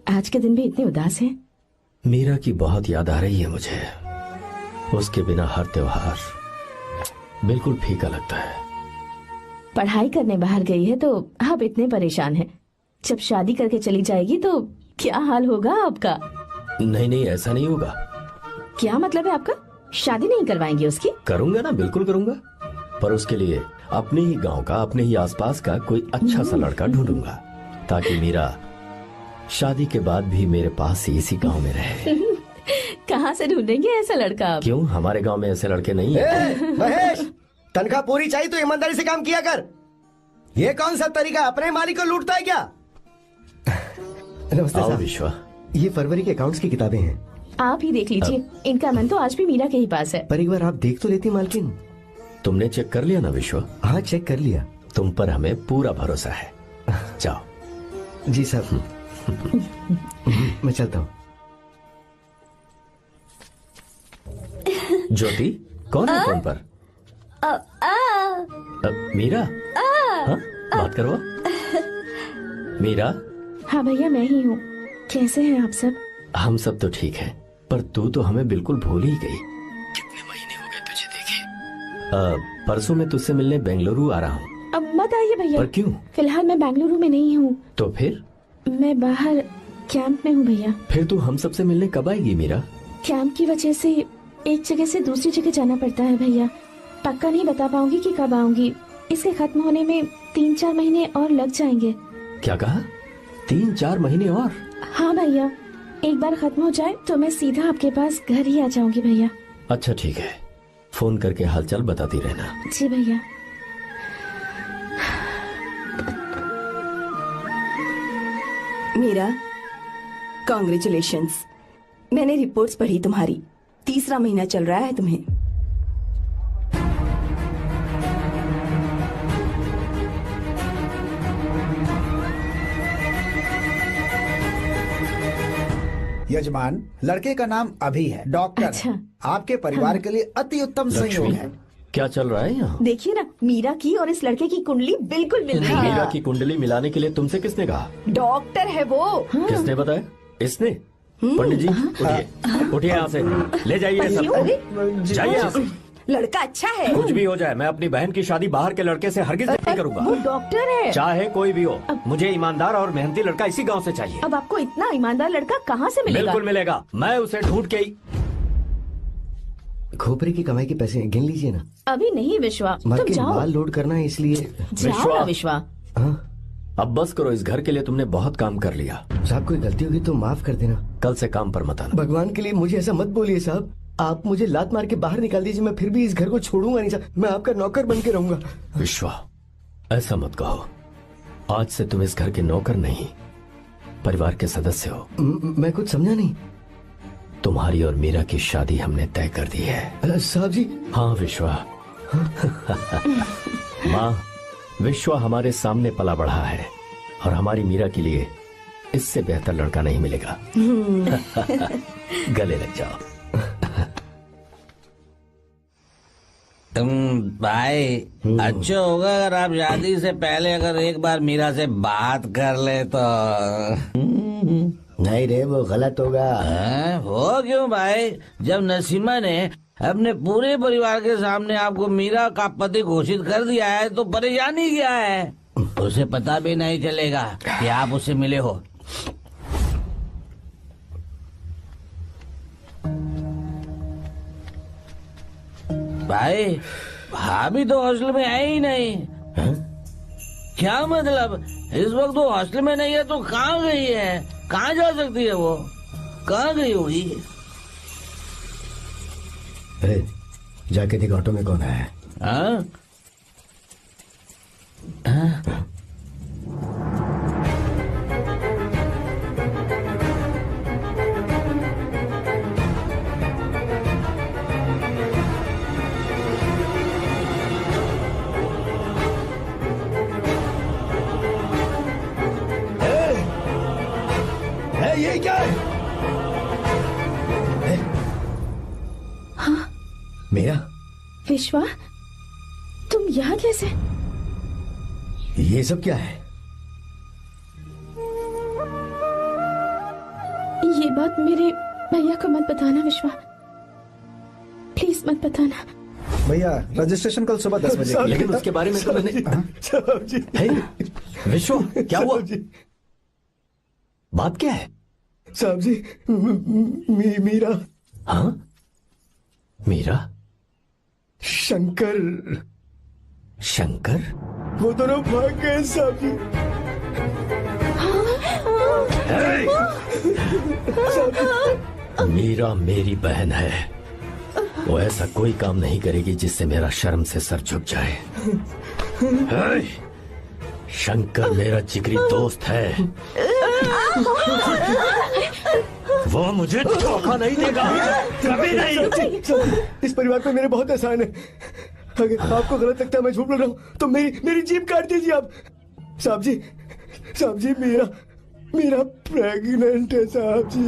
आज के दिन भी इतने उदास हैं? मीरा की बहुत याद आ रही है मुझे। उसके बिना हर त्योहार बिल्कुल फीका लगता है। पढ़ाई करने बाहर गई है तो आप इतने परेशान हैं। जब शादी करके चली जाएगी तो क्या हाल होगा आपका? नहीं नहीं, ऐसा नहीं होगा। क्या मतलब है आपका? शादी नहीं करवाएंगे उसकी? करूंगा ना, बिल्कुल करूंगा, पर उसके लिए अपने ही गांव का, अपने ही आसपास का कोई अच्छा सा लड़का ढूंढूंगा ताकि मीरा शादी के बाद भी मेरे पास ही इसी गांव में रहे। कहाँ से ढूंढेंगे ऐसा लड़का आप? क्यों, हमारे गांव में ऐसे लड़के नहीं हैं? महेश, तनख्वाह पूरी चाहिए तो ईमानदारी से काम किया कर। ये कौन सा तरीका, अपने मालिक को लूटता है क्या? नमस्ते आओ साहब। विश्वा। ये फरवरी के अकाउंट्स की किताबें हैं। आप ही देख लीजिए, इनका मन तो आज भी मीरा के ही पास है। पर एक बार आप देख तो लेती मालकिन। तुमने चेक कर लिया ना विश्वा? हाँ, चेक कर लिया। तुम पर हमें पूरा भरोसा है। जाओ। जी साहब। मैं चलता हूँ। ज्योति, कौन है फोन पर? मीरा? हाँ, बात करो। मीरा? हाँ भैया, मैं ही हूँ। कैसे हैं आप सब? हम सब तो ठीक हैं, पर तू तो हमें बिल्कुल भूल ही गई। कितने महीने हो गए तुझे देखे। परसों मैं तुझसे मिलने बेंगलुरु आ रहा हूँ। अब मत आइए भैया। पर क्यों? फिलहाल मैं बेंगलुरु में नहीं हूँ। तो फिर? मैं बाहर कैंप में हूँ भैया। फिर तू हम सबसे मिलने कब आएगी मीरा? कैंप की वजह से एक जगह से दूसरी जगह जाना पड़ता है भैया। पक्का नहीं बता पाऊंगी कि कब आऊंगी। इसके खत्म होने में 3-4 महीने और लग जाएंगे। क्या कहा? 3-4 महीने और? हाँ भैया, एक बार खत्म हो जाए तो मैं सीधा आपके पास घर ही आ जाऊंगी भैया। अच्छा ठीक है, फोन करके हालचाल बताती रहना। जी भैया। मीरा, कॉन्ग्रेचुलेशंस। मैंने रिपोर्ट्स पढ़ी तुम्हारी। 3रा महीना चल रहा है तुम्हें। यजमान, लड़के का नाम अभी है, डॉक्टर। अच्छा। आपके परिवार के लिए अति उत्तम संयोग है। क्या चल रहा है यहाँ? देखिए ना, मीरा की और इस लड़के की कुंडली बिल्कुल मिल रही है। मीरा की कुंडली मिलाने के लिए तुमसे किसने कहा? डॉक्टर है वो। किसने बताया? इसने? पंडित जी, उठिए, उठिए यहाँ से, ले जाइए सब। जाइए यहाँ से। लड़का अच्छा है। कुछ भी हो जाए, मैं अपनी बहन की शादी बाहर के लड़के से हरगिज नहीं करूंगा। वो डॉक्टर है। चाहे कोई भी हो, मुझे ईमानदार और मेहनती लड़का इसी गांव से चाहिए। अब आपको इतना ईमानदार लड़का कहाँ से मिलेगा? बिल्कुल मिलेगा, मैं उसे ढूंढ के ही। खोपरे की कमाई के पैसे गिन लीजिए ना। अभी नहीं विश्वा, तुम मालकिन, जाओ। माल लोड करना है इसलिए। जाओ ना विश्वा। अब बस करो, इस घर के लिए तुमने बहुत काम कर लिया। साहब, कोई गलती होगी तो माफ कर देना। कल से काम पर मत आना। भगवान के लिए मुझे ऐसा मत बोलिए साहब। आप मुझे लात मार के बाहर निकाल दीजिए, मैं फिर भी इस घर को छोड़ूंगा नहीं साहब। मैं आपका नौकर बन के रहूंगा। विश्वा, ऐसा मत कहो। आज से तुम इस घर के नौकर नहीं, परिवार के सदस्य हो। मैं कुछ समझा नहीं। तुम्हारी और मीरा की शादी हमने तय कर दी है। साहब जी। हाँ विश्वा। माँ, विश्वा हमारे सामने पला बढ़ा है और हमारी मीरा के लिए इससे बेहतर लड़का नहीं मिलेगा। गले लग जाओ। भाई, अच्छा होगा अगर आप शादी से पहले अगर एक बार मीरा से बात कर ले तो। नहीं रे, वो गलत होगा। हो क्यों भाई? जब नसीमा ने अपने पूरे परिवार के सामने आपको मीरा का पति घोषित कर दिया है तो परेशानी क्या है? उसे पता भी नहीं चलेगा कि आप उससे मिले हो। भाई भाभी तो हॉस्टल में है ही नहीं। क्या मतलब? इस वक्त वो हॉस्टल में नहीं है तो कहाँ गई है? कहाँ जा सकती है वो? कहाँ गई होगी? जाके देख ऑटो में कौन है। हाँ? ये क्या है? हाँ मेरा विश्वा, तुम यहाँ कैसे? ये सब क्या है? ये बात मेरे भैया को मत बताना विश्वा, प्लीज मत बताना। भैया रजिस्ट्रेशन कल सुबह 10 बजे। लेकिन उसके बारे में तो मैंने विश्व क्या हुआ? बात क्या है? साहब जी मीरा। हाँ मीरा? शंकर। शंकर? वो दोनों भाग गए साहब जी। मीरा मेरी बहन है, वो ऐसा कोई काम नहीं करेगी जिससे मेरा शर्म से सर झुक जाए। शंकर मेरा जिगरी दोस्त है, वो मुझे धोखा नहीं देगा, कभी नहीं। इस परिवार पे मेरे बहुत एहसान है। अगर आपको गलत लगता है मैं झूठ बोल रहा हूँ तो मेरी जीभ काट दीजिए आप। साहब जी मेरा प्रेग्नेंट है साहब जी।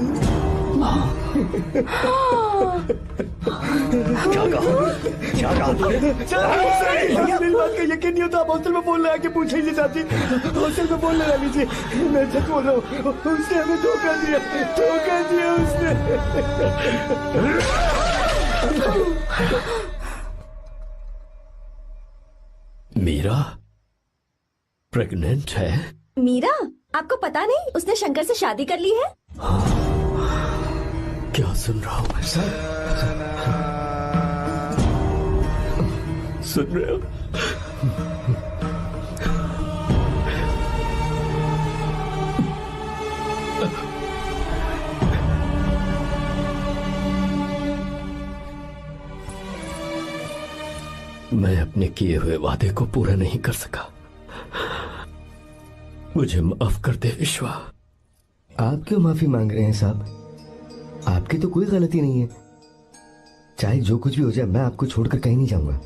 क्या कहा तूने? मेरी बात का यकीन नहीं होता, आप हॉस्टल में फोन लगा के पूछ लीजिए साहब जी। हॉस्टल में फोन लगा लीजिए, मैं सच बोल रहा हूँ। उसने हमें धोखा दिया उसने। मीरा प्रेग्नेंट है? मीरा, आपको पता नहीं उसने शंकर से शादी कर ली है? क्या सुन रहा हूँ मैं? सुन रहे हो? मैं अपने किए हुए वादे को पूरा नहीं कर सका, मुझे माफ कर दे विश्वा। आप क्यों माफी मांग रहे हैं साहब? आपकी तो कोई गलती नहीं है। चाहे जो कुछ भी हो जाए मैं आपको छोड़कर कहीं नहीं जाऊंगा।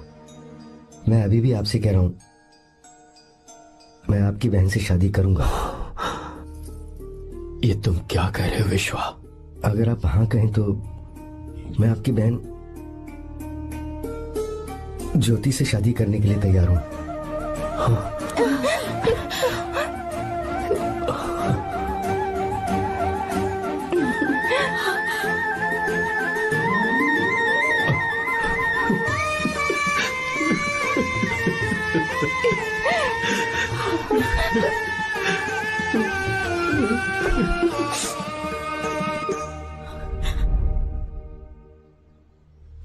मैं अभी भी आपसे कह रहा हूं, मैं आपकी बहन से शादी करूंगा। ये तुम क्या कह रहे हो विश्वा? अगर आप हाँ कहें तो मैं आपकी बहन ज्योति से शादी करने के लिए तैयार हूं। हाँ।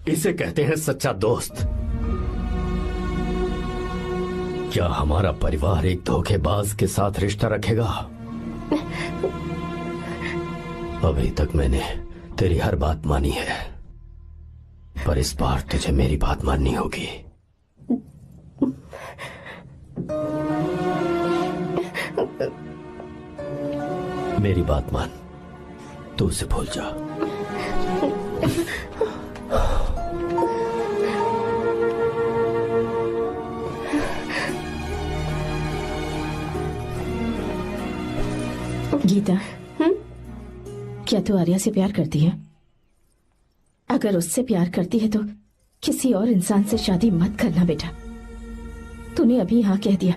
इसे कहते हैं सच्चा दोस्त। क्या हमारा परिवार एक धोखेबाज के साथ रिश्ता रखेगा? अभी तक मैंने तेरी हर बात मानी है, पर इस बार तुझे मेरी बात माननी होगी। मेरी बात मान, तू उसे भूल जा। गीता, क्या तू आर्या से प्यार करती है? अगर उससे प्यार करती है तो किसी और इंसान से शादी मत करना बेटा। तूने अभी हाँ कह दिया,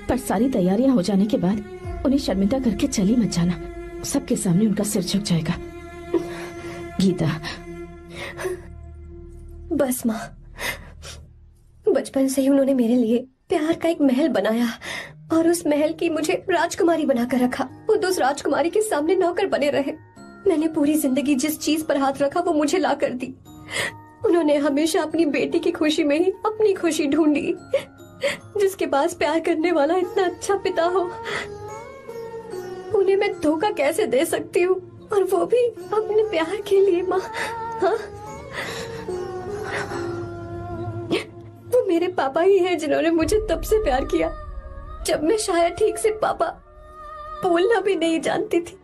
पर सारी तैयारियां हो जाने के बाद उन्हें शर्मिंदा करके चली मत जाना, सबके सामने उनका सिर झुक जाएगा। गीता। बस माँ, बचपन से ही उन्होंने मेरे लिए प्यार का एक महल बनाया और उस महल की मुझे राजकुमारी बनाकर रखा। वो उस राजकुमारी के सामने नौकर बने रहे। मैंने पूरी जिंदगी जिस चीज पर हाथ रखा वो मुझे ला कर दी। उन्होंने हमेशा अपनी बेटी की खुशी में ही अपनी खुशी ढूंढी। जिसके पास प्यार करने वाला इतना अच्छा पिता हो, उन्हें मैं धोखा कैसे दे सकती हूँ, और वो भी अपने प्यार के लिए। माँ, हाँ, वो मेरे पापा ही हैं जिन्होंने मुझे तब से प्यार किया जब मैं शायद ठीक से पापा बोलना भी नहीं जानती थी।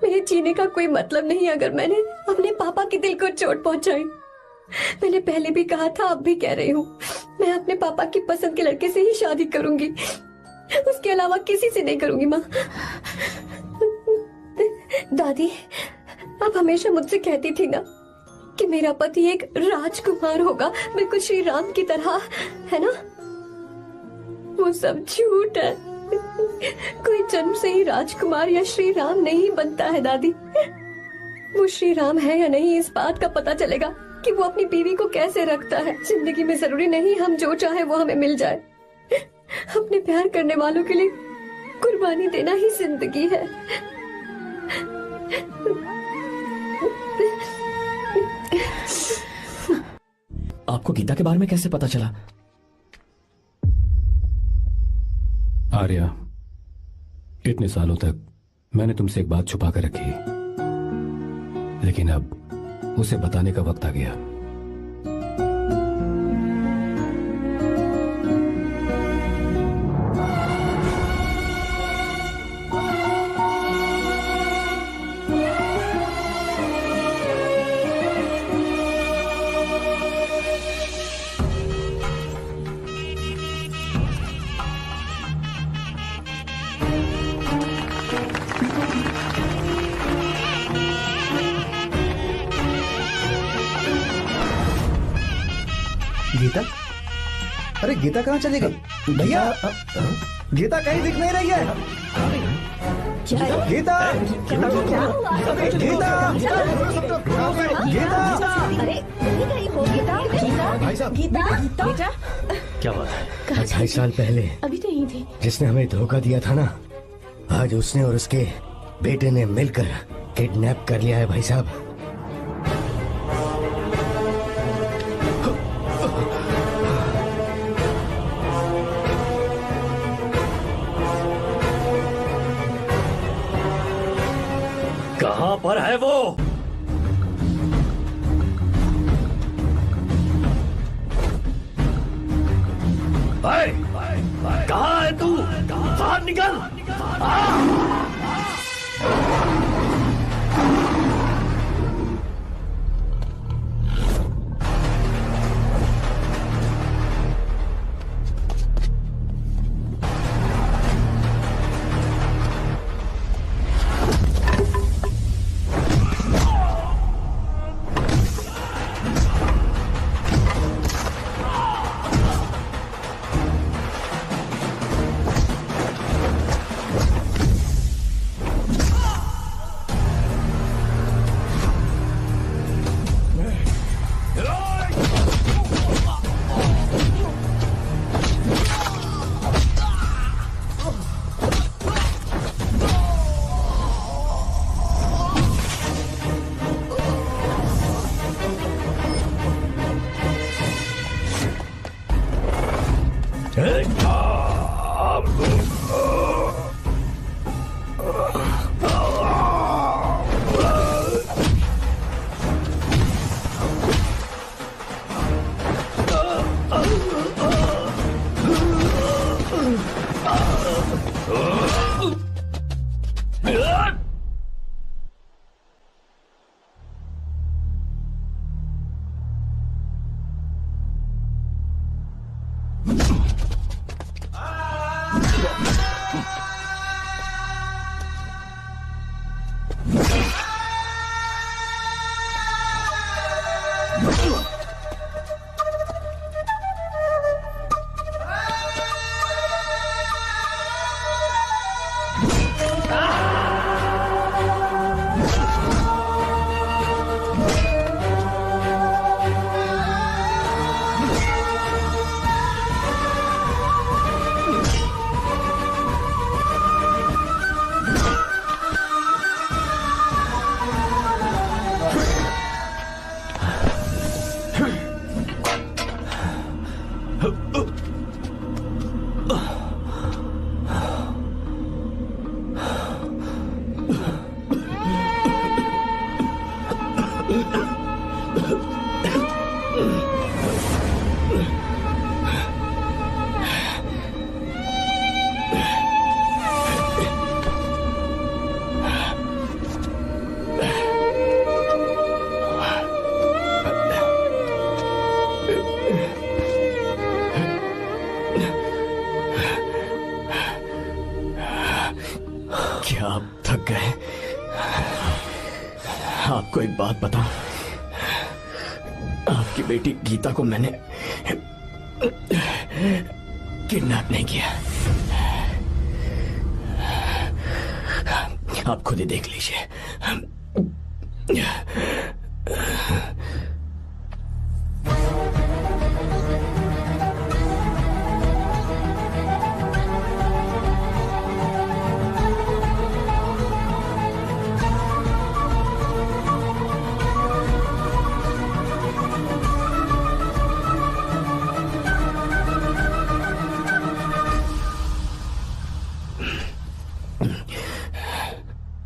मेरे जीने का कोई मतलब नहीं अगर मैंने अपने पापा के दिल को चोट पहुंचाई। मैंने पहले भी कहा था, अब भी कह रही हूँ, मैं अपने पापा की पसंद के लड़के से ही शादी करूंगी, उसके अलावा किसी से नहीं करूंगी। माँ, दादी, आप हमेशा मुझसे कहती थी ना कि मेरा पति एक राजकुमार होगा, बिल्कुल श्री राम की तरह, है ना? वो सब झूठ है। कोई जन्म से ही राजकुमार या श्री राम नहीं बनता है दादी। वो श्री राम है या नहीं, इस बात का पता चलेगा कि वो अपनी बीवी को कैसे रखता है। जिंदगी में जरूरी नहीं हम जो चाहे वो हमें मिल जाए। अपने प्यार करने वालों के लिए कुर्बानी देना ही जिंदगी है। आपको गीता के बारे में कैसे पता चला? आर्या, इतने सालों तक मैंने तुमसे एक बात छुपा कर रखी, लेकिन अब उसे बताने का वक्त आ गया। गीता? अरे गीता कहाँ चली गई? भैया, गीता कहीं दिख नहीं रही है। गीता, गीता, गीता, भाई साहब, बेटा, क्या बात है? 2.5 साल पहले अभी तो यहीं थी। जिसने हमें धोखा दिया था ना, आज उसने और उसके बेटे ने मिलकर किडनैप कर लिया है भाई साहब। कहां पर है वो? कहां है तू? बाहर निकल! आपको एक बात बताऊं, आपकी बेटी गीता को मैंने किडनैप नहीं किया। आप खुद ही देख लीजिए।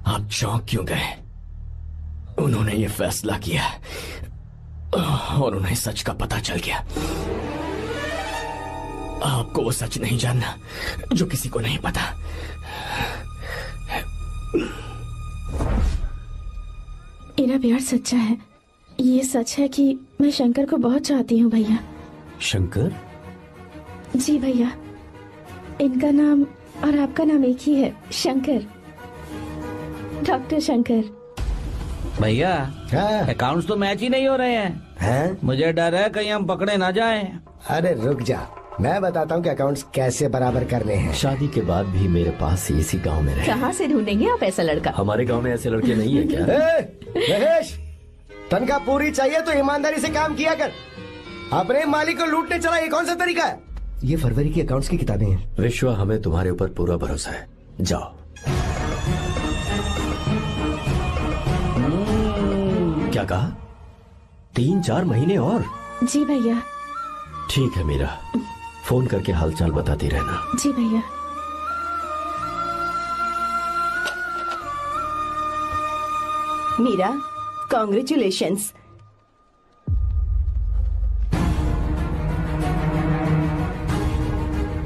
आप चौंक क्यों गए? उन्होंने ये फैसला किया और उन्हें सच का पता चल गया। आपको वो सच नहीं जानना जो किसी को नहीं पता। मेरा प्यार सच्चा है। ये सच है कि मैं शंकर को बहुत चाहती हूँ भैया। शंकर? जी भैया, इनका नाम और आपका नाम एक ही है, शंकर, डॉक्टर शंकर। भैया अकाउंट्स तो मैच ही नहीं हो रहे हैं। मुझे डर है कहीं हम पकड़े ना जाएं। अरे रुक जा, मैं बताता हूँ कि अकाउंट्स कैसे बराबर करने हैं। शादी के बाद भी मेरे पास इसी गांव में रहे। कहाँ से ढूंढेंगे आप ऐसा लड़का? हमारे गांव में ऐसे लड़के नहीं है क्या? महेश, तनख्वाह पूरी चाहिए तो ईमानदारी से काम किया कर। अपने मालिक को लूटने चला, ये कौन सा तरीका है? ये फरवरी की अकाउंट्स की किताबें हैं। विश्वा, हमें तुम्हारे ऊपर पूरा भरोसा है। जाओ। क्या कहा? 3-4 महीने और? जी भैया। ठीक है मीरा, फोन करके हालचाल बताती रहना। जी भैया। मीरा, कॉन्ग्रेचुलेशंस।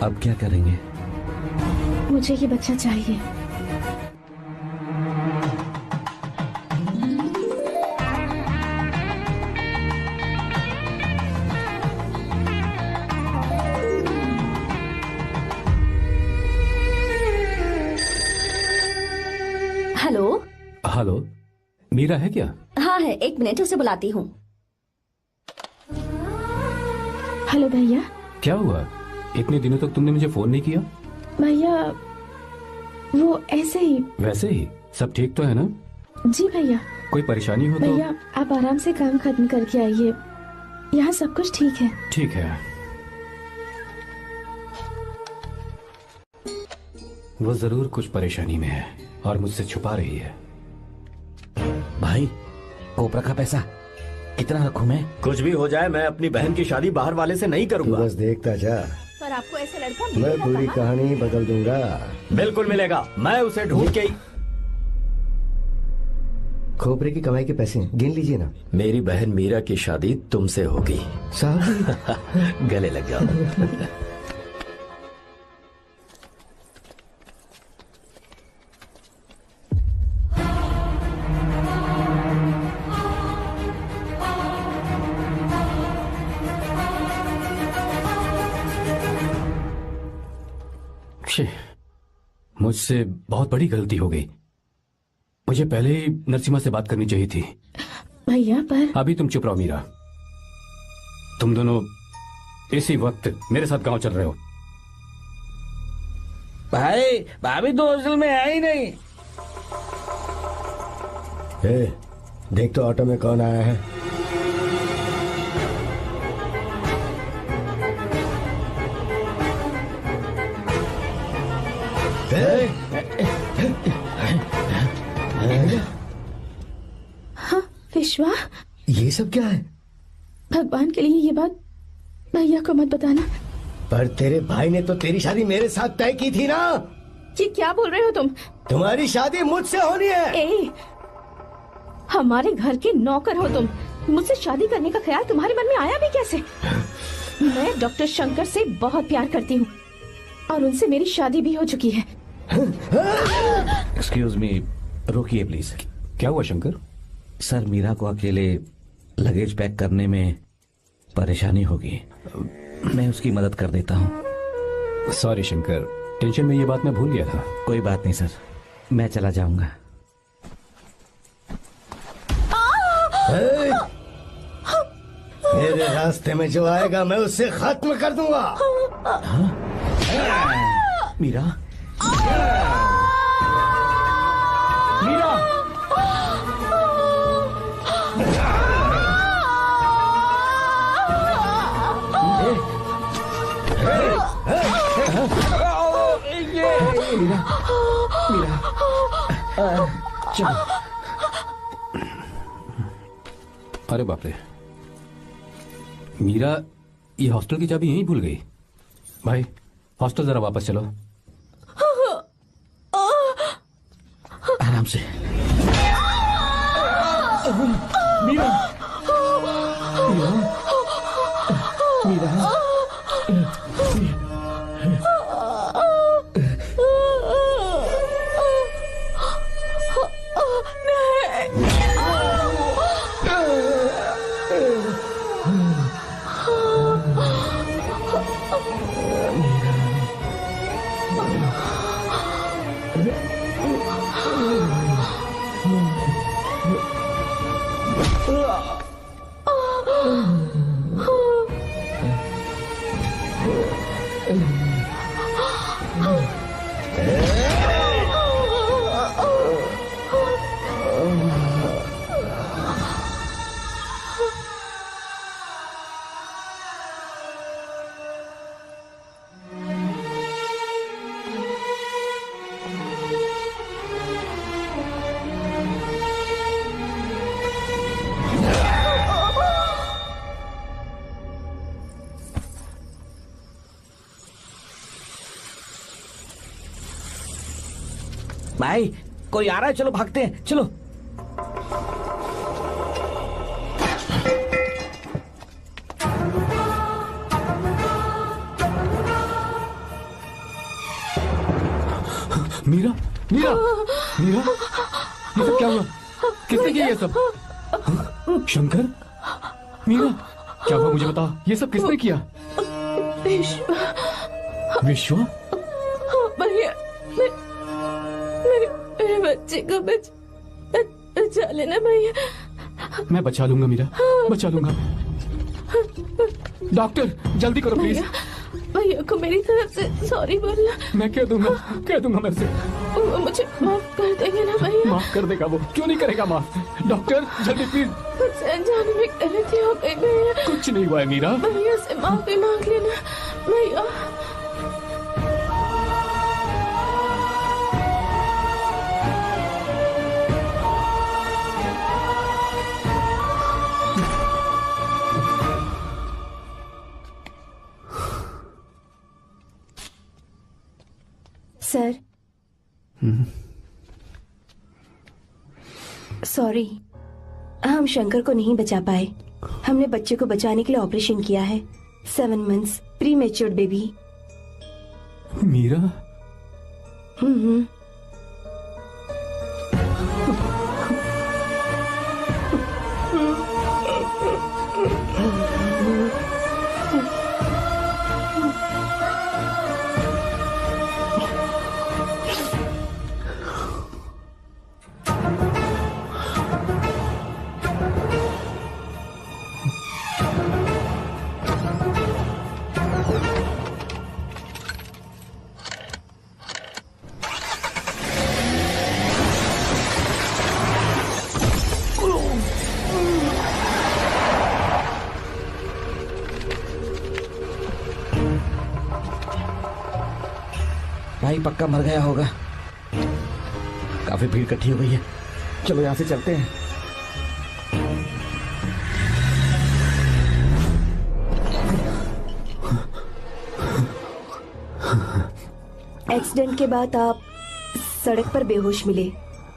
अब क्या करेंगे? मुझे ये बच्चा चाहिए। हेलो। हेलो, मीरा है क्या? हाँ है, 1 मिनट, उसे बुलाती हूँ। हेलो भैया। क्या हुआ? इतने दिनों तक तुमने मुझे फोन नहीं किया? भैया वो ऐसे ही। वैसे ही? सब ठीक तो है ना? जी भैया। कोई परेशानी हो तो? भैया आप आराम से काम खत्म करके आइए, यहाँ सब कुछ ठीक है। ठीक है। वो जरूर कुछ परेशानी में है और मुझसे छुपा रही है। भाई, कोपरा का पैसा कितना रखूं मैं? कुछ भी हो जाए, मैं अपनी बहन की शादी बाहर वाले से नहीं करूंगा। बस देखता जा, पर आपको ऐसा लड़का मैं मिलेगा पूरी कहाँ? कहानी बदल दूंगा। बिल्कुल मिलेगा, मैं उसे ढूंढ के ही। खोपरे की कमाई के पैसे गिन लीजिए ना। मेरी बहन मीरा की शादी तुमसे होगी। साहब गले लग जाओ। मुझसे बहुत बड़ी गलती हो गई। मुझे पहले ही नरसिम्हा से बात करनी चाहिए थी। भैया पर अभी तुम चुप रहो मीरा। तुम दोनों इसी वक्त मेरे साथ गांव चल रहे हो। भाई, भाभी तो हॉस्टल में है ही नहीं। देख तो ऑटो में कौन आया है। हाँ विश्वा, ये सब क्या है? भगवान के लिए ये बात भैया को मत बताना। पर तेरे भाई ने तो तेरी शादी मेरे साथ तय की थी ना। ये क्या बोल रहे हो तुम? तुम्हारी शादी मुझसे होनी है। हमारे घर के नौकर हो तुम, मुझसे शादी करने का ख्याल तुम्हारे मन में आया भी कैसे? मैं डॉक्टर शंकर से बहुत प्यार करती हूँ और उनसे मेरी शादी भी हो चुकी है। एक्सक्यूज मी, रोकिए प्लीज। क्या हुआ शंकर? सर, मीरा को अकेले लगेज पैक करने में परेशानी होगी, मैं उसकी मदद कर देता हूँ। सॉरी शंकर, टेंशन में ये बात मैं भूल गया था। कोई बात नहीं सर, मैं चला जाऊंगा। मेरे रास्ते में जो आएगा मैं उससे खत्म कर दूंगा। मीरा, मीरा, मीरा, चलो। अरे बाप रे, मीरा ये हॉस्टल की चाबी यहीं भूल गई। भाई हॉस्टल जरा वापस चलो। आराम से। मीरा, मीरा, मीरा। भाई कोई आ रहा है, चलो भागते हैं, चलो। मीरा, मीरा, मीरा, ये सब क्या हुआ? किसने किया ये सब? शंकर, मीरा, क्या हुआ मुझे बता। ये सब किसने किया? विश्वा? भैया, मेरे बच्चे को बचा लेना भैया। मैं बचा लूंगा मीरा, बचा लूंगा। डॉक्टर जल्दी करो प्लीज। भैया को मेरी तरफ से सॉरी बोलना। मैं कह दूंगा मैं उसे। वो मुझे माफ कर देंगे ना भैया? माफ कर देगा वो, क्यों नहीं करेगा माफ। डॉक्टर जल्दी प्लीज। मुझसे अनजाने में गलती हो गई भैया। कुछ नहीं हुआ है मीरा। भैया से माफी मांग लेना भैया। सर, सॉरी, हम शंकर को नहीं बचा पाए। हमने बच्चे को बचाने के लिए ऑपरेशन किया है। 7 months pre matured baby. Meera, भाई पक्का मर गया होगा। काफी भीड़ इकट्ठी हो गई है, चलो यहाँ से चलते हैं। एक्सीडेंट के बाद आप सड़क पर बेहोश मिले।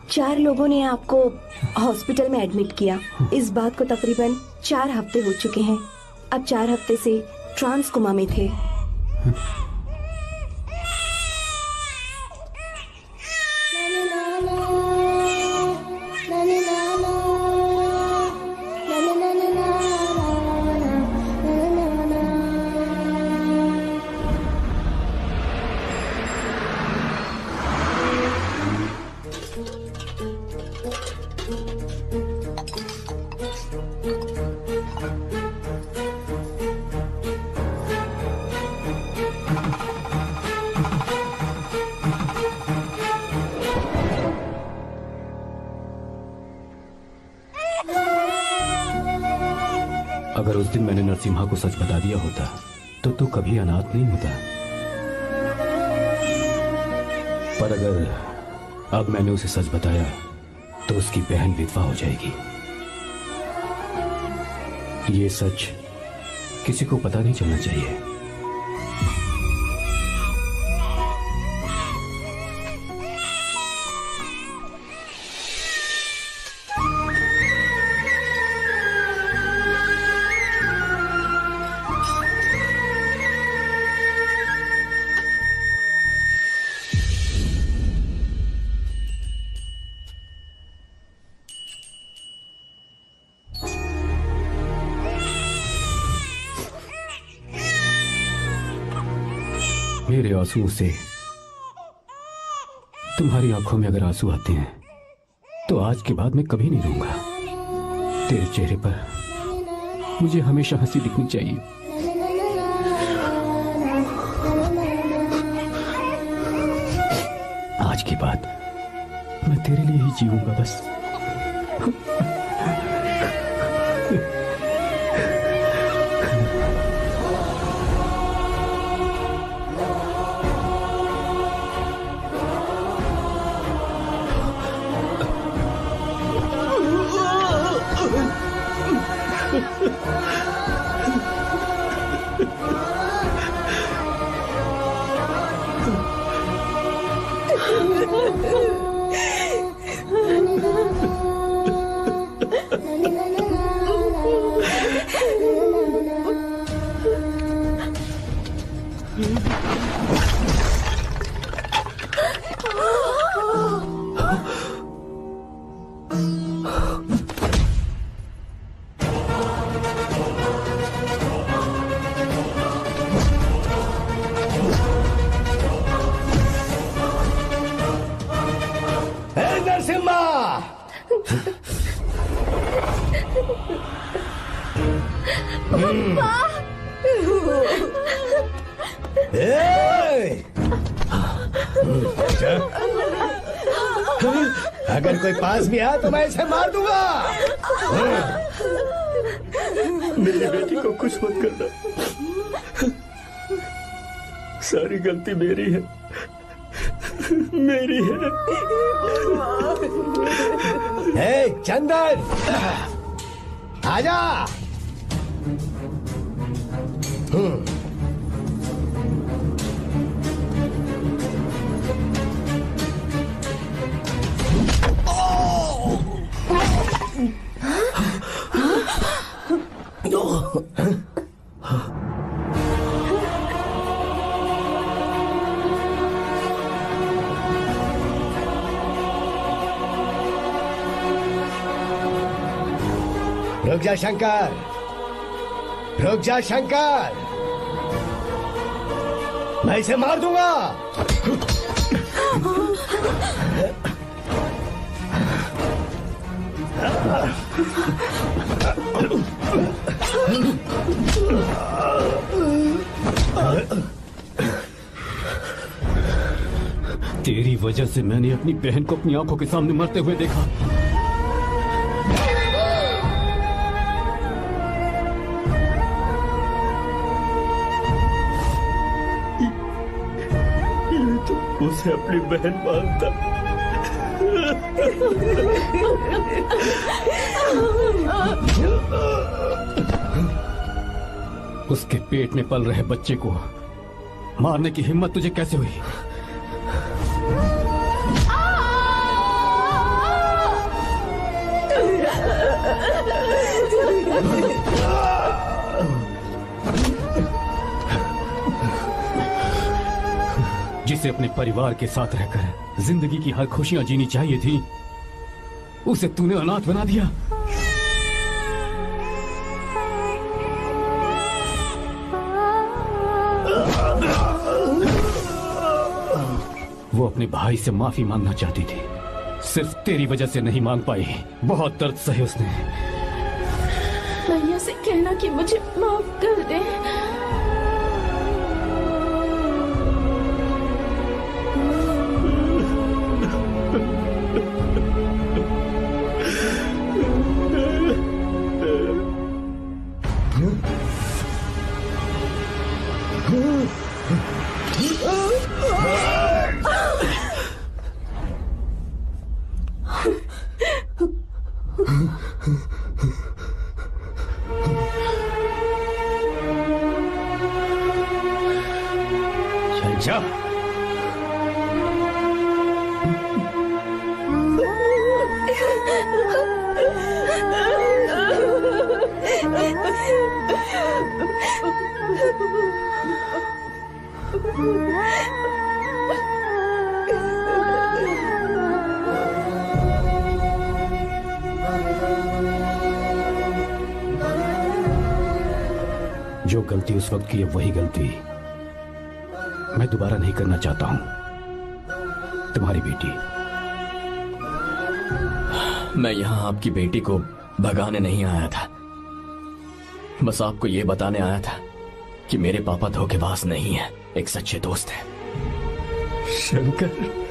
4 लोगों ने आपको हॉस्पिटल में एडमिट किया। इस बात को तकरीबन 4 हफ्ते हो चुके हैं। अब 4 हफ्ते से ट्रांस कोमा में थे। दिन मैंने नरसिम्हा को सच बता दिया होता तो तू कभी अनाथ नहीं होता। पर अगर अब मैंने उसे सच बताया तो उसकी बहन विधवा हो जाएगी। ये सच किसी को पता नहीं चलना चाहिए। मेरे आंसुओं से तुम्हारी आंखों में अगर आंसू आते हैं तो आज के बाद मैं कभी नहीं रोऊंगा। तेरे चेहरे पर मुझे हमेशा हंसी दिखनी चाहिए। आज के बाद मैं तेरे लिए ही जीऊंगा बस। अगर कोई पास भी आया तो मैं इसे मार दूंगा। मेरी बेटी को कुछ मत करना, सारी गलती मेरी है, मेरी है। हे चंदन, आजा। रुक जा शंकर, रुक जा शंकर, मैं इसे मार दूंगा। तेरी वजह से मैंने अपनी बहन को अपनी आंखों के सामने मरते हुए देखा। उसे अपनी बहन मानता। उसके पेट में पल रहे बच्चे को मारने की हिम्मत तुझे कैसे हुई? जिसे अपने परिवार के साथ रहकर जिंदगी की हर खुशियां जीनी चाहिए थी, उसे तूने अनाथ बना दिया। वो अपने भाई से माफी मांगना चाहती थी, सिर्फ तेरी वजह से नहीं मांग पाई। बहुत दर्द सहे उसने। भैया से कहना कि मुझे माफ कर दे। चल जा। जो गलती उस वक्त की है वही गलती मैं दोबारा नहीं करना चाहता हूं। तुम्हारी बेटी। मैं यहाँ आपकी बेटी को भगाने नहीं आया था, बस आपको ये बताने आया था कि मेरे पापा धोखेबाज नहीं है, एक सच्चे दोस्त है। शंकर,